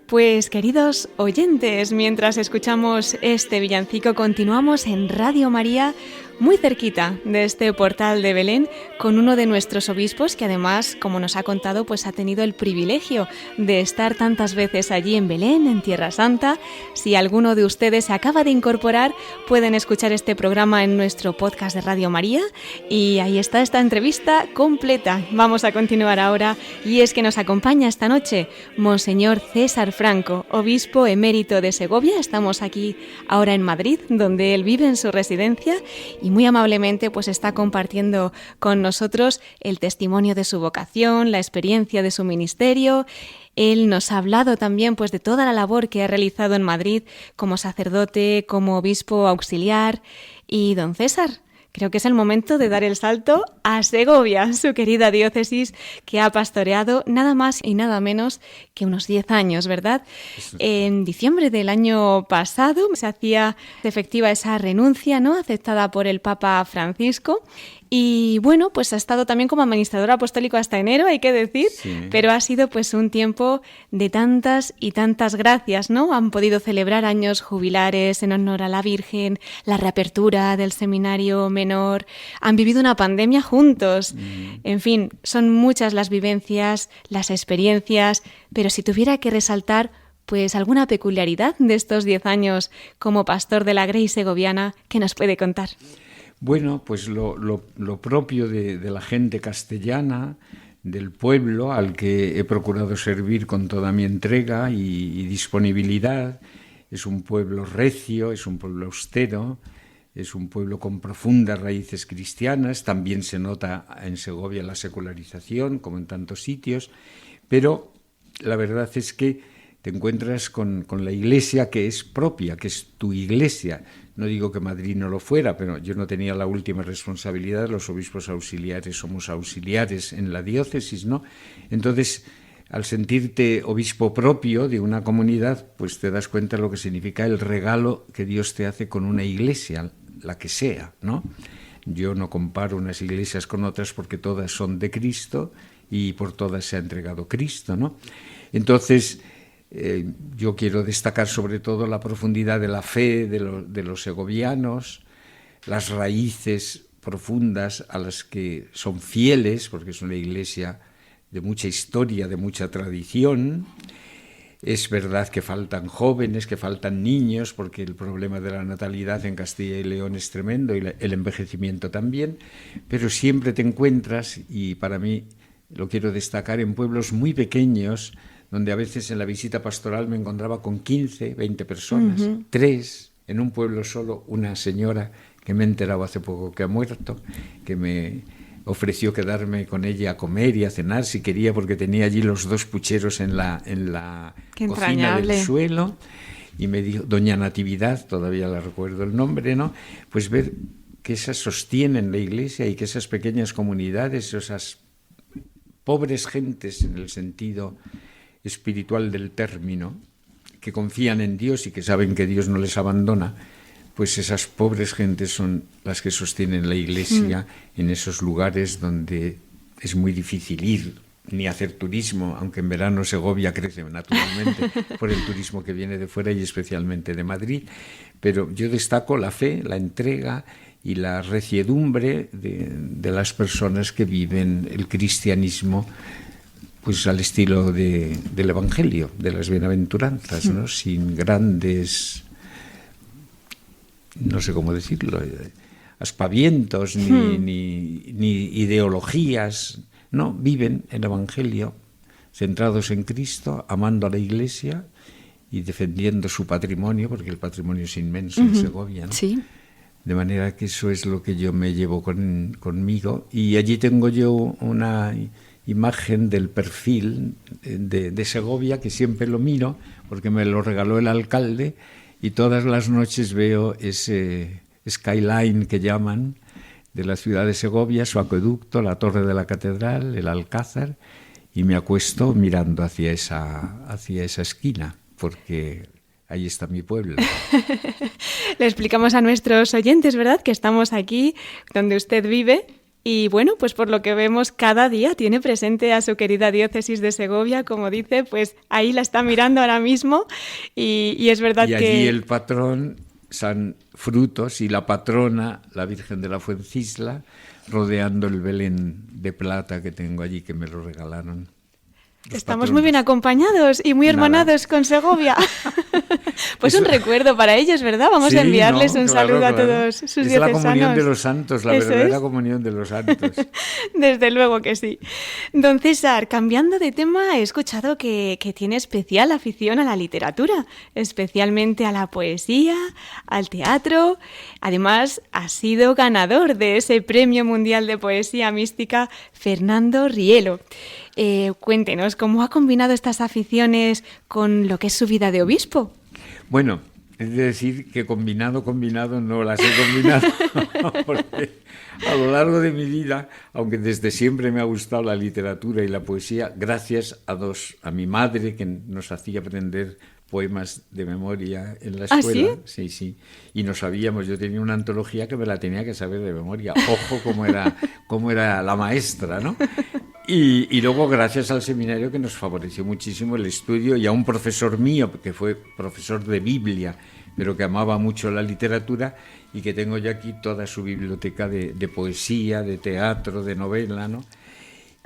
Pues queridos oyentes, mientras escuchamos este villancico, continuamos en Radio María muy cerquita de este portal de Belén, con uno de nuestros obispos que además, como nos ha contado, pues ha tenido el privilegio de estar tantas veces allí en Belén, en Tierra Santa. Si alguno de ustedes se acaba de incorporar, pueden escuchar este programa en nuestro podcast de Radio María y ahí está esta entrevista completa. Vamos a continuar ahora y es que nos acompaña esta noche Monseñor César Franco, obispo emérito de Segovia. Estamos aquí ahora en Madrid, donde él vive en su residencia y muy amablemente pues está compartiendo con nosotros el testimonio de su vocación, la experiencia de su ministerio. Él nos ha hablado también pues de toda la labor que ha realizado en Madrid como sacerdote, como obispo auxiliar. Y don César, creo que es el momento de dar el salto a Segovia, su querida diócesis que ha pastoreado nada más y nada menos que unos 10 años, ¿verdad? En diciembre del año pasado se hacía efectiva esa renuncia, ¿no?, aceptada por el Papa Francisco. Y bueno, pues ha estado también como administrador apostólico hasta enero, hay que decir, sí. Pero ha sido pues un tiempo de tantas y tantas gracias, ¿no? Han podido celebrar años jubilares en honor a la Virgen, la reapertura del seminario menor, han vivido una pandemia juntos. En fin, son muchas las vivencias, las experiencias, pero si tuviera que resaltar pues alguna peculiaridad de estos 10 años como pastor de la Grey segoviana, ¿qué nos puede contar? Bueno, pues lo propio de la gente castellana, del pueblo al que he procurado servir con toda mi entrega y disponibilidad. Es un pueblo recio, es un pueblo austero, es un pueblo con profundas raíces cristianas. También se nota en Segovia la secularización, como en tantos sitios, pero la verdad es que te encuentras con la iglesia que es propia, que es tu iglesia. No digo que Madrid no lo fuera, pero yo no tenía la última responsabilidad. Los obispos auxiliares somos auxiliares en la diócesis, ¿no? Entonces, al sentirte obispo propio de una comunidad, pues te das cuenta de lo que significa el regalo que Dios te hace con una iglesia, la que sea, ¿no? Yo no comparo unas iglesias con otras porque todas son de Cristo y por todas se ha entregado Cristo, ¿no? Entonces, yo quiero destacar sobre todo la profundidad de la fe de los segovianos, las raíces profundas a las que son fieles, porque es una iglesia de mucha historia, de mucha tradición. Es verdad que faltan jóvenes, que faltan niños, porque el problema de la natalidad en Castilla y León es tremendo y el envejecimiento también, pero siempre te encuentras, y para mí lo quiero destacar, en pueblos muy pequeños, donde a veces en la visita pastoral me encontraba con 15, 20 personas, 3, en un pueblo solo, una señora que me he enterado hace poco que ha muerto, que me ofreció quedarme con ella a comer y a cenar si quería, porque tenía allí los 2 pucheros en la cocina del suelo, y me dijo, doña Natividad, todavía la recuerdo el nombre, ¿no? Pues ver que esas sostienen la iglesia y que esas pequeñas comunidades, esas pobres gentes en el sentido espiritual del término, que confían en Dios y que saben que Dios no les abandona, pues esas pobres gentes son las que sostienen la iglesia en esos lugares donde es muy difícil ir ni hacer turismo, aunque en verano Segovia crece naturalmente por el turismo que viene de fuera y especialmente de Madrid. Pero yo destaco la fe, la entrega y la reciedumbre de las personas que viven el cristianismo pues al estilo del Evangelio, de las bienaventuranzas, ¿no? Sin grandes, no sé cómo decirlo, aspavientos ni ideologías. No, viven el Evangelio centrados en Cristo, amando a la Iglesia y defendiendo su patrimonio, porque el patrimonio es inmenso en Segovia, ¿no? Sí. De manera que eso es lo que yo me llevo conmigo. Y allí tengo yo una imagen del perfil de Segovia, que siempre lo miro, porque me lo regaló el alcalde, y todas las noches veo ese skyline que llaman de la ciudad de Segovia, su acueducto, la torre de la catedral, el alcázar, y me acuesto mirando hacia esa esquina, porque ahí está mi pueblo. Le explicamos a nuestros oyentes, ¿verdad?, que estamos aquí donde usted vive. Y bueno, pues por lo que vemos, cada día tiene presente a su querida diócesis de Segovia, como dice, pues ahí la está mirando ahora mismo y es verdad que... Y allí el patrón San Frutos y la patrona, la Virgen de la Fuencisla, rodeando el Belén de plata que tengo allí, que me lo regalaron. Estamos muy bien acompañados y muy hermanados con Segovia. Pues eso, un recuerdo para ellos, ¿verdad? Vamos a enviarles un saludo a todos sus diocesanos. Es la comunión de los santos, la verdadera comunión de los santos. Desde luego que sí. Don César, cambiando de tema, he escuchado que tiene especial afición a la literatura, especialmente a la poesía, al teatro. Además, ha sido ganador de ese Premio Mundial de Poesía Mística Fernando Rielo. Cuéntenos, ¿cómo ha combinado estas aficiones con lo que es su vida de obispo? Bueno, es decir que combinado no las he combinado, porque a lo largo de mi vida, aunque desde siempre me ha gustado la literatura y la poesía, gracias a mi madre, que nos hacía aprender poemas de memoria en la escuela. ¿Ah, sí? Sí. Y no sabíamos, yo tenía una antología que me la tenía que saber de memoria. Ojo cómo era la maestra, ¿no? Y luego, gracias al seminario, que nos favoreció muchísimo el estudio, y a un profesor mío, que fue profesor de Biblia, pero que amaba mucho la literatura, y que tengo yo aquí toda su biblioteca de poesía, de teatro, de novela, ¿no?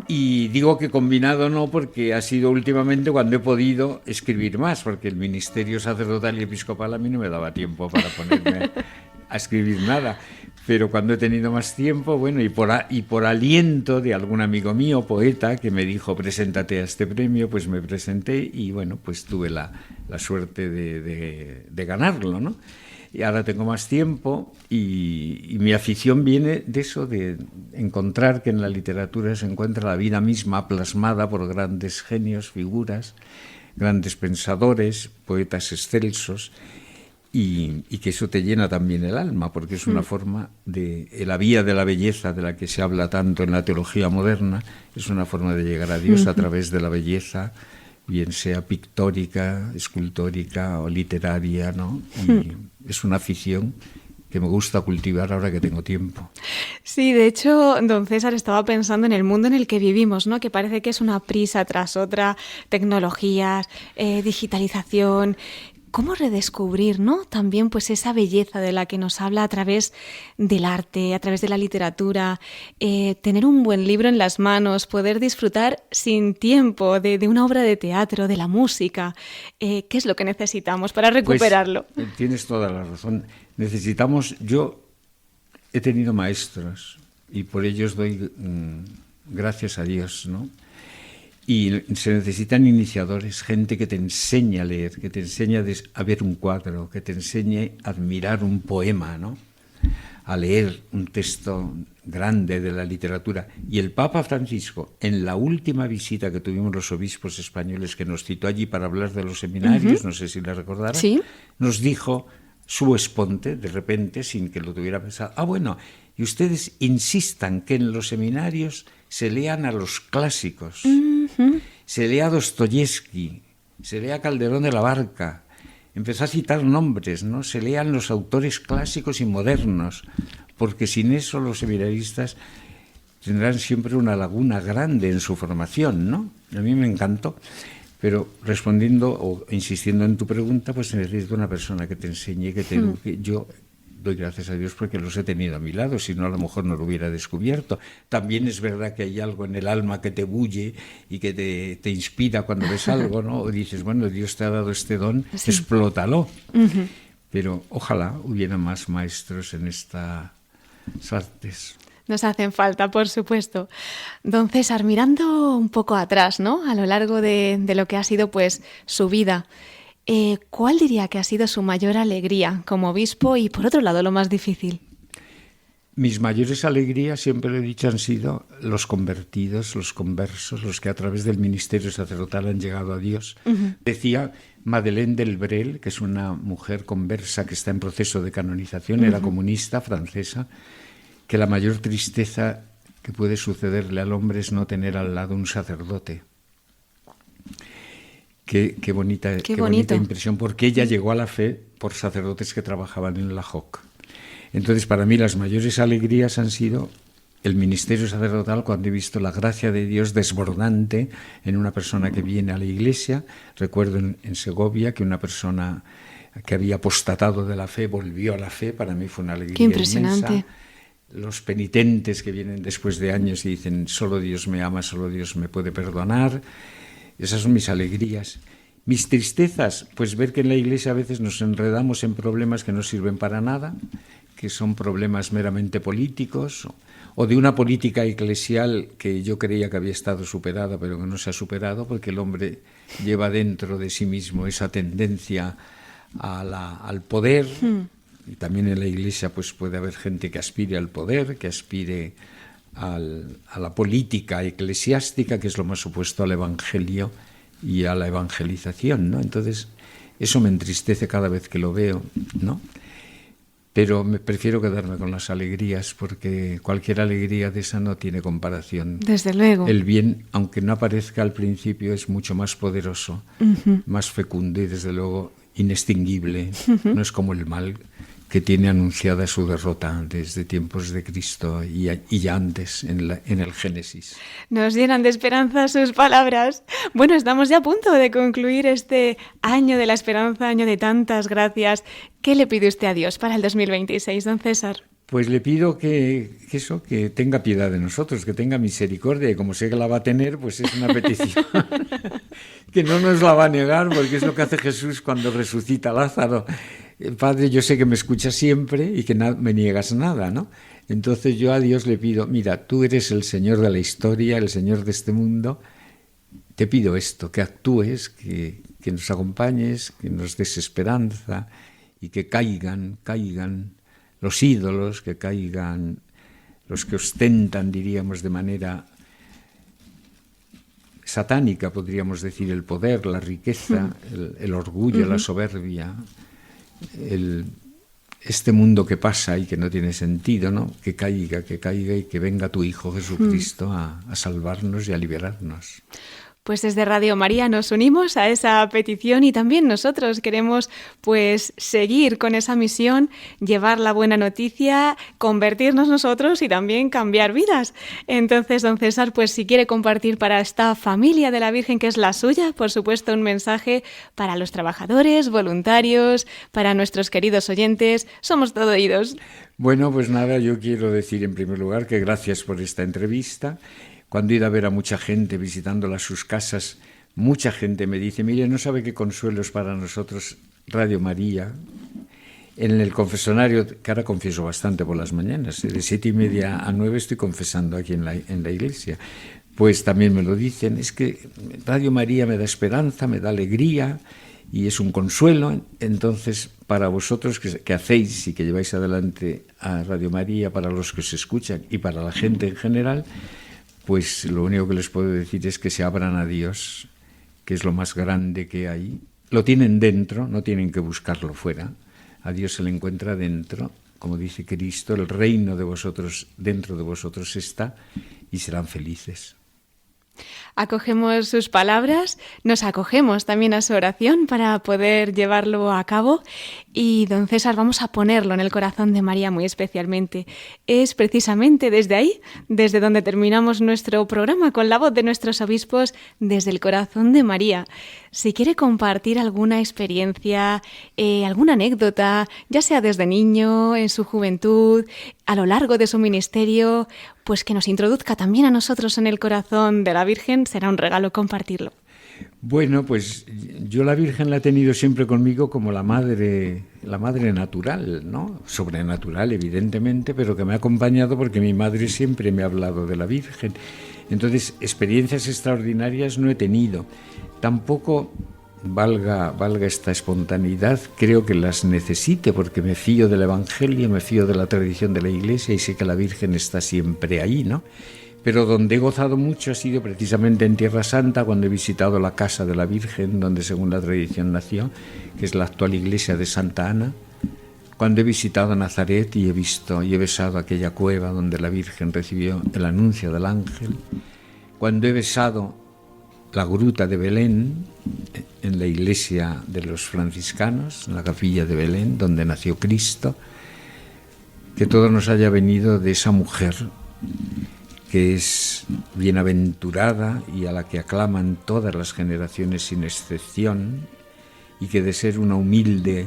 Y digo que combinado no, porque ha sido últimamente cuando he podido escribir más, porque el ministerio sacerdotal y episcopal a mí no me daba tiempo para ponerme a escribir nada. Pero cuando he tenido más tiempo, bueno, y por aliento de algún amigo mío, poeta, que me dijo, preséntate a este premio, pues me presenté y, bueno, pues tuve la suerte de ganarlo, ¿no? Y ahora tengo más tiempo y mi afición viene de eso, de encontrar que en la literatura se encuentra la vida misma plasmada por grandes genios, figuras, grandes pensadores, poetas excelsos, y que eso te llena también el alma, porque es una forma de la vía de la belleza de la que se habla tanto en la teología moderna, es una forma de llegar a Dios a través de la belleza, bien sea pictórica, escultórica o literaria, ¿no? Y es una afición que me gusta cultivar ahora que tengo tiempo. Sí, de hecho, don César, estaba pensando en el mundo en el que vivimos, ¿no? Que parece que es una prisa tras otra, tecnologías, digitalización. ¿Cómo redescubrir, ¿no? También pues esa belleza de la que nos habla a través del arte, a través de la literatura, tener un buen libro en las manos, poder disfrutar sin tiempo de una obra de teatro, de la música. ¿Qué es lo que necesitamos para recuperarlo? Pues, tienes toda la razón. Yo he tenido maestros y por ellos doy gracias a Dios, ¿no? Y se necesitan iniciadores, gente que te enseñe a leer, que te enseñe a ver un cuadro, que te enseñe a admirar un poema, ¿no? A leer un texto grande de la literatura. Y el Papa Francisco, en la última visita que tuvimos los obispos españoles, que nos citó allí para hablar de los seminarios, no sé si le recordará, ¿Sí? Nos dijo, su esponte, de repente, sin que lo tuviera pensado, bueno, y ustedes insistan que en los seminarios se lean a los clásicos, se lea a Dostoyevsky, se lea a Calderón de la Barca, empezó a citar nombres, ¿no? Se lean los autores clásicos y modernos, porque sin eso los seminaristas tendrán siempre una laguna grande en su formación, ¿no? A mí me encantó, pero respondiendo o insistiendo en tu pregunta, pues necesito una persona que te enseñe, que te eduque. Yo doy gracias a Dios porque los he tenido a mi lado, si no a lo mejor no lo hubiera descubierto. También es verdad que hay algo en el alma que te bulle y que te inspira cuando ves algo, ¿no? O dices, bueno, Dios te ha dado este don, sí, explótalo. Pero ojalá hubiera más maestros en estas artes. Nos hacen falta, por supuesto. Don César, mirando un poco atrás, ¿no? A lo largo de lo que ha sido pues su vida, ¿cuál diría que ha sido su mayor alegría como obispo y, por otro lado, lo más difícil? Mis mayores alegrías, siempre lo he dicho, han sido los convertidos, los conversos, los que a través del ministerio sacerdotal han llegado a Dios. Decía Madeleine Delbrel, que es una mujer conversa que está en proceso de canonización, era comunista, francesa, que la mayor tristeza que puede sucederle al hombre es no tener al lado un sacerdote. Qué bonita impresión, porque ella llegó a la fe por sacerdotes que trabajaban en la JOC. Entonces, para mí las mayores alegrías han sido el ministerio sacerdotal, cuando he visto la gracia de Dios desbordante en una persona que viene a la iglesia. Recuerdo en Segovia que una persona que había apostatado de la fe, volvió a la fe. Para mí fue una alegría Qué impresionante. inmensa. Los penitentes que vienen después de años y dicen, solo Dios me ama, solo Dios me puede perdonar. Esas son mis alegrías. Mis tristezas, pues ver que en la Iglesia a veces nos enredamos en problemas que no sirven para nada, que son problemas meramente políticos, o de una política eclesial que yo creía que había estado superada, pero que no se ha superado, porque el hombre lleva dentro de sí mismo esa tendencia al poder. Y también en la Iglesia pues puede haber gente que aspire al poder, que aspire a la política eclesiástica, que es lo más opuesto al Evangelio y a la evangelización, ¿no? Entonces, eso me entristece cada vez que lo veo, ¿no? Pero prefiero quedarme con las alegrías, porque cualquier alegría de esa no tiene comparación. Desde luego. El bien, aunque no aparezca al principio, es mucho más poderoso, más fecundo y desde luego inextinguible. No es como el mal, que tiene anunciada su derrota desde tiempos de Cristo y ya antes, en el Génesis. Nos llenan de esperanza sus palabras. Bueno, estamos ya a punto de concluir este año de la esperanza, año de tantas gracias. ¿Qué le pide usted a Dios para el 2026, don César? Pues le pido que tenga piedad de nosotros, que tenga misericordia, y como sé que la va a tener, pues es una petición que no nos la va a negar, porque es lo que hace Jesús cuando resucita a Lázaro. Padre, yo sé que me escuchas siempre y que no me niegas nada, ¿no? Entonces yo a Dios le pido, mira, tú eres el Señor de la historia, el Señor de este mundo, te pido esto, que actúes, que nos acompañes, que nos des esperanza y que caigan los ídolos, que caigan los que ostentan, diríamos, de manera satánica, podríamos decir, el poder, la riqueza, el orgullo, la soberbia, este mundo que pasa y que no tiene sentido, ¿no? Que caiga y que venga tu Hijo Jesucristo a salvarnos y a liberarnos. Pues desde Radio María nos unimos a esa petición y también nosotros queremos pues seguir con esa misión, llevar la buena noticia, convertirnos nosotros y también cambiar vidas. Entonces, don César, pues si quiere compartir para esta familia de la Virgen que es la suya, por supuesto un mensaje para los trabajadores, voluntarios, para nuestros queridos oyentes, somos todo oídos. Bueno, pues nada, yo quiero decir en primer lugar que gracias por esta entrevista. Cuando he ido a ver a mucha gente visitándola sus casas, mucha gente me dice, mire, no sabe qué consuelo es para nosotros Radio María. En el confesonario, que ahora confieso bastante por las mañanas, de 7:30 a 9 estoy confesando aquí en la iglesia, pues también me lo dicen, es que Radio María me da esperanza, me da alegría y es un consuelo. Entonces, para vosotros que hacéis y que lleváis adelante a Radio María, para los que os escuchan y para la gente en general, pues lo único que les puedo decir es que se abran a Dios, que es lo más grande que hay. Lo tienen dentro, no tienen que buscarlo fuera. A Dios se le encuentra dentro, como dice Cristo, el reino de vosotros, dentro de vosotros está, y serán felices. Acogemos sus palabras, nos acogemos también a su oración para poder llevarlo a cabo y, don César, vamos a ponerlo en el corazón de María muy especialmente. Es precisamente desde ahí, desde donde terminamos nuestro programa con la voz de nuestros obispos, desde el corazón de María. Si quiere compartir alguna experiencia, alguna anécdota, ya sea desde niño, en su juventud, a lo largo de su ministerio, pues que nos introduzca también a nosotros en el corazón de la Virgen, será un regalo compartirlo. Bueno, pues yo la Virgen la he tenido siempre conmigo como la madre natural, ¿no? Sobrenatural, evidentemente, pero que me ha acompañado porque mi madre siempre me ha hablado de la Virgen. Entonces, experiencias extraordinarias no he tenido. Tampoco, valga esta espontaneidad, creo que las necesite porque me fío del Evangelio, me fío de la tradición de la Iglesia y sé que la Virgen está siempre ahí, ¿no? Pero donde he gozado mucho ha sido precisamente en Tierra Santa, cuando he visitado la casa de la Virgen, donde según la tradición nació, que es la actual iglesia de Santa Ana. Cuando he visitado Nazaret y he visto y he besado aquella cueva donde la Virgen recibió el anuncio del ángel. Cuando he besado la gruta de Belén, en la iglesia de los franciscanos, en la capilla de Belén, donde nació Cristo, que todo nos haya venido de esa mujer que es bienaventurada y a la que aclaman todas las generaciones sin excepción, y que de ser una humilde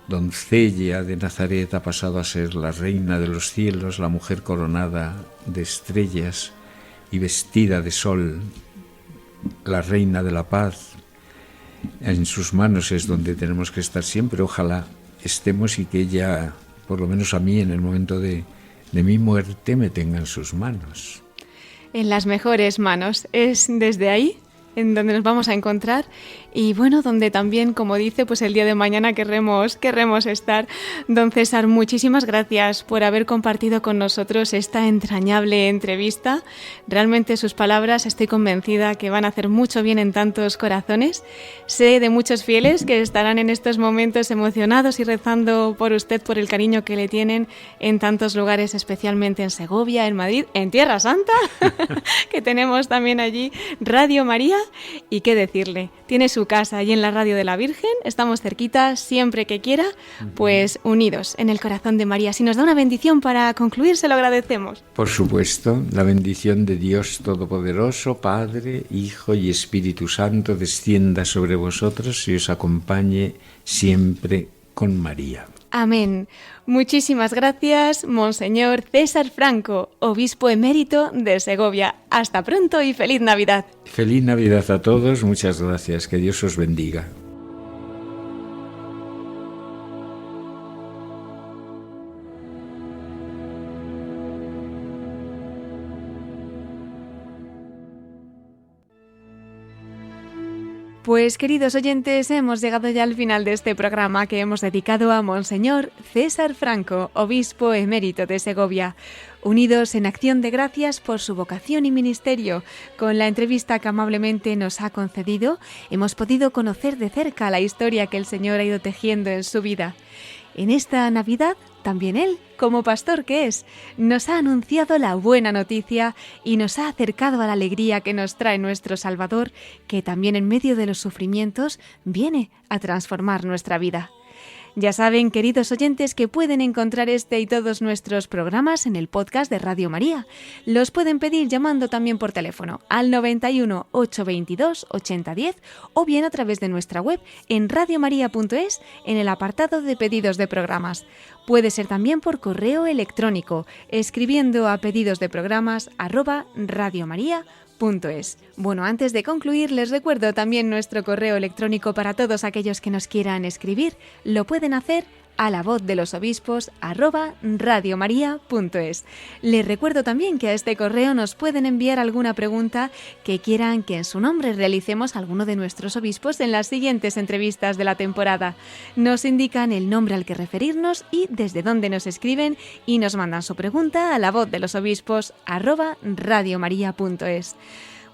doncella de Nazaret ha pasado a ser la reina de los cielos, la mujer coronada de estrellas y vestida de sol, la reina de la paz. En sus manos es donde tenemos que estar siempre. Ojalá estemos y que ella, por lo menos a mí, en el momento de mi muerte, me tenga en sus manos. En las mejores manos. Es desde ahí en donde nos vamos a encontrar y bueno, donde también, como dice, pues el día de mañana querremos estar. Don César, muchísimas gracias por haber compartido con nosotros esta entrañable entrevista. Realmente sus palabras estoy convencida que van a hacer mucho bien en tantos corazones. Sé de muchos fieles que estarán en estos momentos emocionados y rezando por usted, por el cariño que le tienen en tantos lugares, especialmente en Segovia, en Madrid, en Tierra Santa, que tenemos también allí Radio María. Y qué decirle, tiene su casa allí en la Radio de la Virgen, estamos cerquita, siempre que quiera, pues unidos en el corazón de María. Si nos da una bendición para concluir, se lo agradecemos. Por supuesto, la bendición de Dios Todopoderoso, Padre, Hijo y Espíritu Santo, descienda sobre vosotros y os acompañe siempre con María. Amén. Muchísimas gracias, Monseñor César Franco, obispo emérito de Segovia. Hasta pronto y feliz Navidad. Feliz Navidad a todos, muchas gracias, que Dios os bendiga. Pues queridos oyentes, hemos llegado ya al final de este programa que hemos dedicado a Monseñor César Franco, obispo emérito de Segovia. Unidos en acción de gracias por su vocación y ministerio, con la entrevista que amablemente nos ha concedido, hemos podido conocer de cerca la historia que el Señor ha ido tejiendo en su vida. En esta Navidad, también Él, como pastor que es, nos ha anunciado la buena noticia y nos ha acercado a la alegría que nos trae nuestro Salvador, que también en medio de los sufrimientos viene a transformar nuestra vida. Ya saben, queridos oyentes, que pueden encontrar este y todos nuestros programas en el podcast de Radio María. Los pueden pedir llamando también por teléfono al 91 822 8010 o bien a través de nuestra web en radiomaria.es en el apartado de pedidos de programas. Puede ser también por correo electrónico, escribiendo a pedidosdeprogramas@radiomaria.es. Bueno, antes de concluir, les recuerdo también nuestro correo electrónico para todos aquellos que nos quieran escribir. Lo pueden hacer a lavozdelosobispos@radiomaria.es. Les recuerdo también que a este correo nos pueden enviar alguna pregunta que quieran que en su nombre realicemos a alguno de nuestros obispos en las siguientes entrevistas de la temporada. Nos indican el nombre al que referirnos y desde dónde nos escriben y nos mandan su pregunta a lavozdelosobispos@radiomaria.es.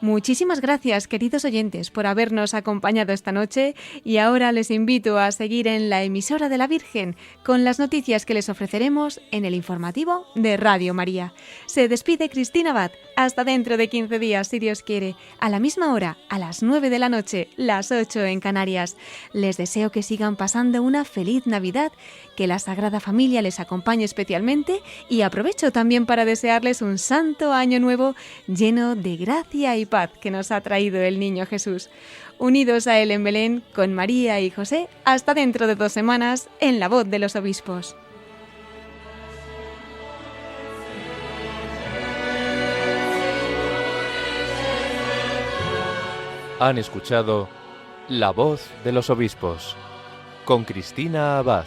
Muchísimas gracias, queridos oyentes, por habernos acompañado esta noche y ahora les invito a seguir en la emisora de la Virgen con las noticias que les ofreceremos en el informativo de Radio María. Se despide Cristina Abad. Hasta dentro de 15 días, si Dios quiere, a la misma hora, a las 9 de la noche, las 8 en Canarias. Les deseo que sigan pasando una feliz Navidad, que la Sagrada Familia les acompañe especialmente y aprovecho también para desearles un santo año nuevo lleno de gracia y paz que nos ha traído el Niño Jesús. Unidos a Él en Belén, con María y José, hasta dentro de 2 semanas en La Voz de los Obispos. Han escuchado La Voz de los Obispos con Cristina Abad.